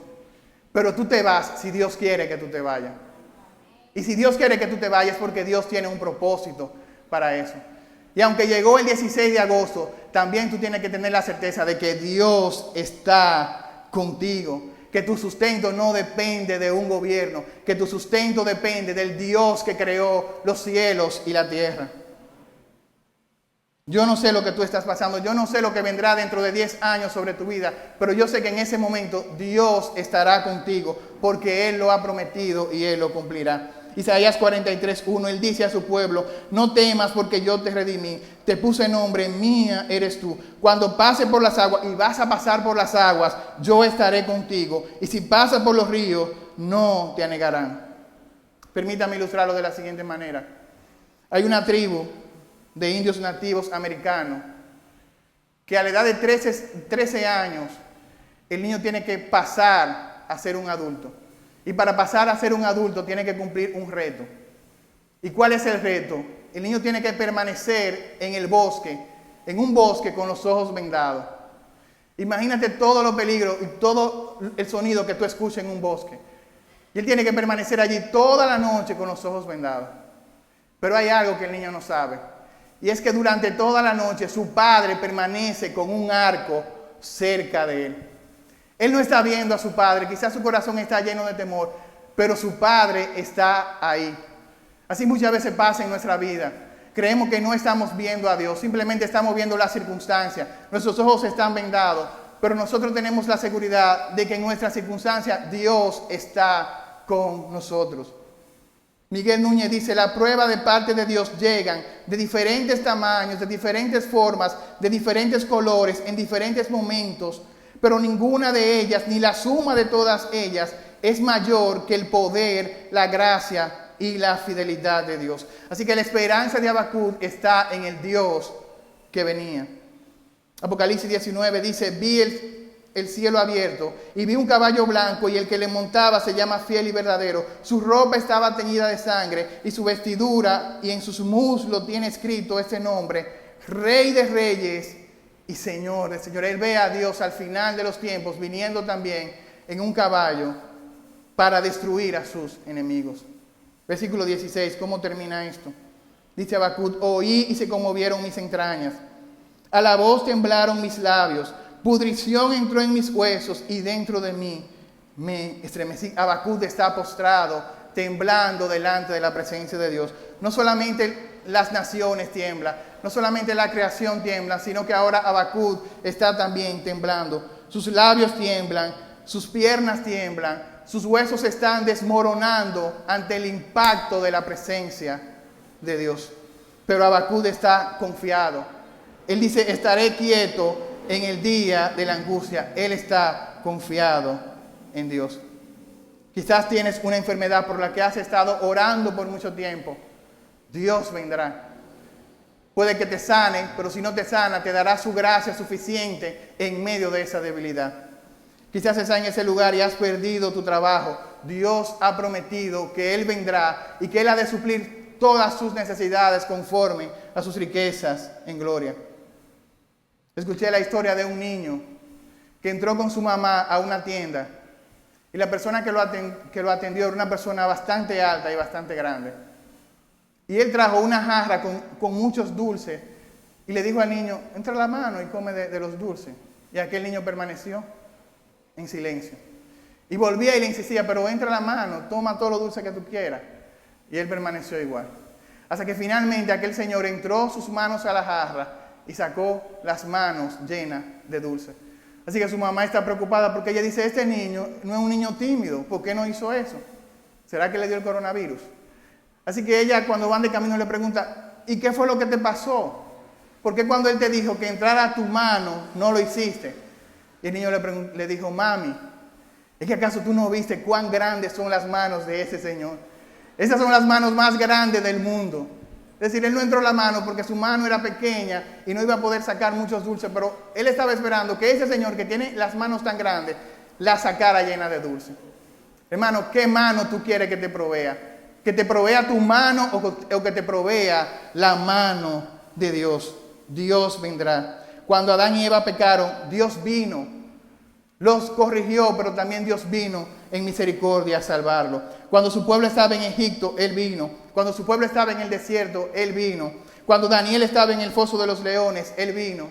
Pero tú te vas si Dios quiere que tú te vayas. Y si Dios quiere que tú te vayas es porque Dios tiene un propósito para eso. Y aunque llegó el 16 de agosto, también tú tienes que tener la certeza de que Dios está contigo. Que tu sustento no depende de un gobierno. Que tu sustento depende del Dios que creó los cielos y la tierra. Yo no sé lo que tú estás pasando. Yo no sé lo que vendrá dentro de 10 años sobre tu vida. Pero yo sé que en ese momento Dios estará contigo. Porque Él lo ha prometido y Él lo cumplirá. Isaías 43:1, Él dice a su pueblo, no temas porque yo te redimí, te puse nombre, mía eres tú. Cuando pase por las aguas, y vas a pasar por las aguas, yo estaré contigo. Y si pasas por los ríos, no te anegarán. Permítame ilustrarlo de la siguiente manera. Hay una tribu de indios nativos americanos que a la edad de 13 años, el niño tiene que pasar a ser un adulto. Y para pasar a ser un adulto tiene que cumplir un reto. ¿Y cuál es el reto? El niño tiene que permanecer en el bosque, en un bosque con los ojos vendados. Imagínate todos los peligros y todo el sonido que tú escuchas en un bosque. Y él tiene que permanecer allí toda la noche con los ojos vendados. Pero hay algo que el niño no sabe. Y es que durante toda la noche su padre permanece con un arco cerca de él. Él no está viendo a su padre, quizás su corazón está lleno de temor, pero su padre está ahí. Así muchas veces pasa en nuestra vida. Creemos que no estamos viendo a Dios, simplemente estamos viendo las circunstancias. Nuestros ojos están vendados, pero nosotros tenemos la seguridad de que en nuestras circunstancias Dios está con nosotros. Miguel Núñez dice, la prueba de parte de Dios llegan de diferentes tamaños, de diferentes formas, de diferentes colores, en diferentes momentos, pero ninguna de ellas, ni la suma de todas ellas, es mayor que el poder, la gracia y la fidelidad de Dios. Así que la esperanza de Habacuc está en el Dios que venía. Apocalipsis 19 dice, vi el cielo abierto y vi un caballo blanco y el que le montaba se llama Fiel y Verdadero. Su ropa estaba teñida de sangre y su vestidura y en sus muslos tiene escrito este nombre, Rey de Reyes y Señor del Señor. Él ve a Dios al final de los tiempos viniendo también en un caballo para destruir a sus enemigos. Versículo 16, ¿cómo termina esto? Dice Habacuc, oí y se conmovieron mis entrañas. A la voz temblaron mis labios. Pudrición entró en mis huesos y dentro de mí me estremecí. Habacuc está postrado, temblando delante de la presencia de Dios. No solamente las naciones tiemblan, no solamente la creación tiembla, sino que ahora Habacuc está también temblando. Sus labios tiemblan, sus piernas tiemblan, sus huesos están desmoronando ante el impacto de la presencia de Dios. Pero Habacuc está confiado. Él dice, estaré quieto en el día de la angustia. Él está confiado en Dios. Quizás tienes una enfermedad por la que has estado orando por mucho tiempo. Dios vendrá. Puede que te sane, pero si no te sana, te dará su gracia suficiente en medio de esa debilidad. Quizás estás en ese lugar y has perdido tu trabajo. Dios ha prometido que Él vendrá y que Él ha de suplir todas sus necesidades conforme a sus riquezas en gloria. Escuché la historia de un niño que entró con su mamá a una tienda y la persona que lo atendió era una persona bastante alta y bastante grande. Y él trajo una jarra con muchos dulces y le dijo al niño, entra la mano y come de los dulces. Y aquel niño permaneció en silencio. Y volvía y le insistía, pero entra la mano, toma todo lo dulce que tú quieras. Y él permaneció igual. Hasta que finalmente aquel señor entró sus manos a la jarra y sacó las manos llenas de dulce. Así que su mamá está preocupada porque ella dice, este niño no es un niño tímido, ¿por qué no hizo eso? ¿Será que le dio el coronavirus? Así que ella cuando van de camino le pregunta, ¿y qué fue lo que te pasó? ¿Por qué cuando él te dijo que entrara a tu mano no lo hiciste? Y el niño le dijo, mami, ¿es que acaso tú no viste cuán grandes son las manos de ese señor? Esas son las manos más grandes del mundo. Es decir, él no entró la mano porque su mano era pequeña y no iba a poder sacar muchos dulces, pero él estaba esperando que ese señor que tiene las manos tan grandes, la sacara llena de dulce. Hermano, ¿qué mano tú quieres que te provea? ¿Que te provea tu mano o que te provea la mano de Dios? Dios vendrá. Cuando Adán y Eva pecaron, Dios vino, los corrigió, pero también Dios vino en misericordia a salvarlo. Cuando su pueblo estaba en Egipto, Él vino. Cuando su pueblo estaba en el desierto, Él vino. Cuando Daniel estaba en el foso de los leones, Él vino.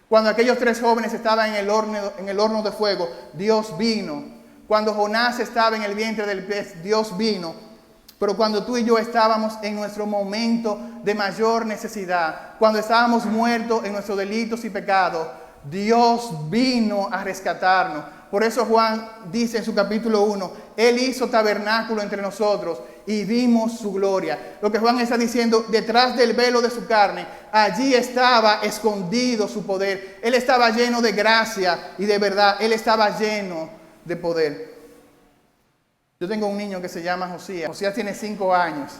Cuando aquellos 3 jóvenes estaban en el horno de fuego, Dios vino. Cuando Jonás estaba en el vientre del pez, Dios vino. Pero cuando tú y yo estábamos en nuestro momento de mayor necesidad, cuando estábamos muertos en nuestros delitos y pecados, Dios vino a rescatarnos. Por eso Juan dice en su capítulo 1, Él hizo tabernáculo entre nosotros y vimos su gloria. Lo que Juan está diciendo, detrás del velo de su carne, allí estaba escondido su poder. Él estaba lleno de gracia y de verdad. Él estaba lleno de poder. Yo tengo un niño que se llama Josías. Josías tiene 5 años.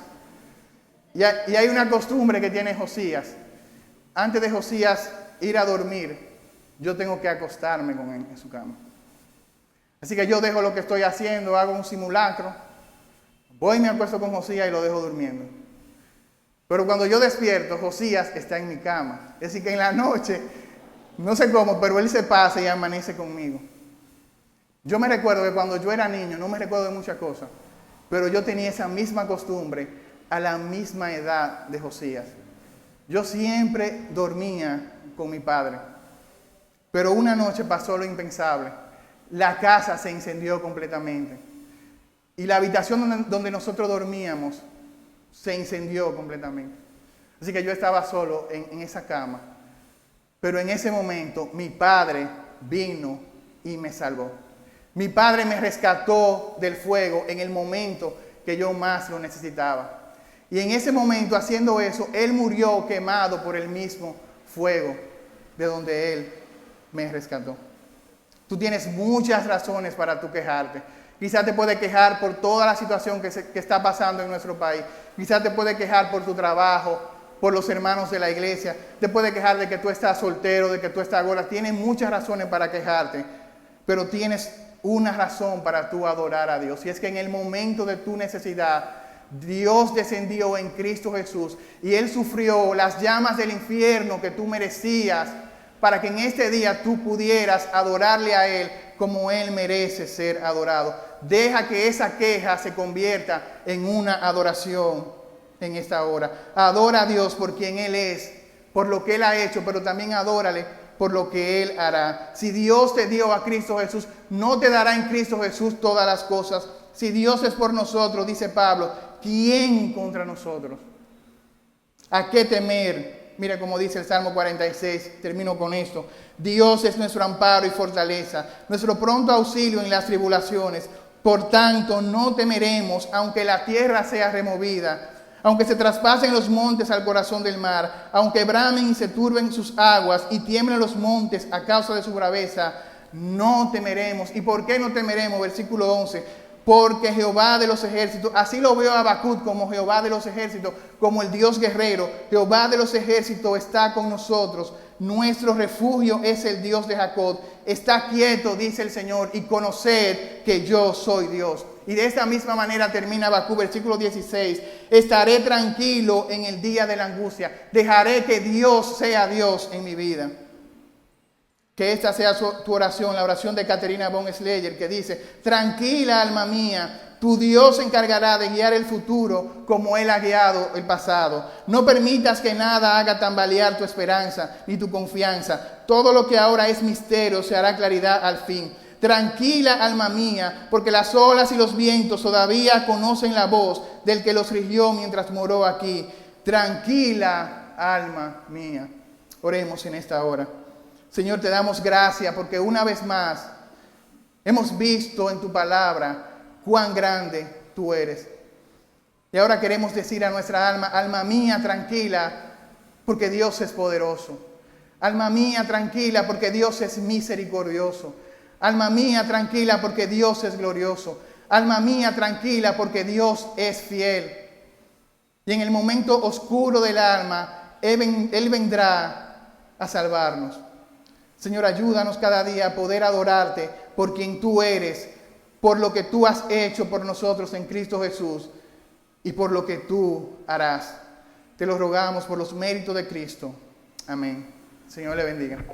Y hay una costumbre que tiene Josías. Antes de Josías ir a dormir, yo tengo que acostarme con él en su cama. Así que yo dejo lo que estoy haciendo, hago un simulacro, voy y me acuesto con Josías y lo dejo durmiendo. Pero cuando yo despierto, Josías está en mi cama. Es decir, que en la noche, no sé cómo, pero él se pasa y amanece conmigo. Yo me recuerdo que cuando yo era niño, no me recuerdo de muchas cosas, pero yo tenía esa misma costumbre a la misma edad de Josías. Yo siempre dormía con mi padre, pero una noche pasó lo impensable. La casa se incendió completamente y la habitación donde nosotros dormíamos se incendió completamente. Así que yo estaba solo en esa cama, pero en ese momento mi padre vino y me salvó. Mi padre me rescató del fuego en el momento que yo más lo necesitaba. Y en ese momento, haciendo eso, Él murió quemado por el mismo fuego de donde Él me rescató. Tú tienes muchas razones para tú quejarte. Quizás te puedes quejar por toda la situación que está pasando en nuestro país. Quizás te puedes quejar por tu trabajo, por los hermanos de la iglesia. Te puedes quejar de que tú estás soltero, de que tú estás gorda. Tienes muchas razones para quejarte, pero tienes una razón para tú adorar a Dios. Y es que en el momento de tu necesidad, Dios descendió en Cristo Jesús y Él sufrió las llamas del infierno que tú merecías para que en este día tú pudieras adorarle a Él como Él merece ser adorado. Deja que esa queja se convierta en una adoración en esta hora. Adora a Dios por quien Él es, por lo que Él ha hecho, pero también adórale por lo que Él hará. Si Dios te dio a Cristo Jesús, no te dará en Cristo Jesús todas las cosas. Si Dios es por nosotros, dice Pablo, ¿quién contra nosotros? ¿A qué temer? Mira como dice el Salmo 46, termino con esto. Dios es nuestro amparo y fortaleza, nuestro pronto auxilio en las tribulaciones. Por tanto, no temeremos, aunque la tierra sea removida, aunque se traspasen los montes al corazón del mar, aunque bramen y se turben sus aguas y tiemblen los montes a causa de su braveza, no temeremos. ¿Y por qué no temeremos? Versículo 11. Porque Jehová de los ejércitos, así lo veo a Habacuc como Jehová de los ejércitos, como el Dios guerrero, Jehová de los ejércitos está con nosotros. Nuestro refugio es el Dios de Jacob. Está quieto, dice el Señor, y conoced que yo soy Dios. Y de esta misma manera termina Habacuc, versículo 16. Estaré tranquilo en el día de la angustia. Dejaré que Dios sea Dios en mi vida. Que esta sea tu oración, la oración de Caterina von Schleyer, que dice: tranquila alma mía, tu Dios se encargará de guiar el futuro como Él ha guiado el pasado. No permitas que nada haga tambalear tu esperanza ni tu confianza. Todo lo que ahora es misterio se hará claridad al fin. Tranquila, alma mía, porque las olas y los vientos todavía conocen la voz del que los rigió mientras moró aquí. Tranquila, alma mía. Oremos en esta hora. Señor, te damos gracias porque una vez más hemos visto en tu palabra cuán grande tú eres. Y ahora queremos decir a nuestra alma, alma mía, tranquila, porque Dios es poderoso. Alma mía, tranquila, porque Dios es misericordioso. Alma mía, tranquila, porque Dios es glorioso. Alma mía, tranquila, porque Dios es fiel. Y en el momento oscuro del alma, Él vendrá a salvarnos. Señor, ayúdanos cada día a poder adorarte por quien tú eres, por lo que tú has hecho por nosotros en Cristo Jesús y por lo que tú harás. Te lo rogamos por los méritos de Cristo. Amén. Señor le bendiga.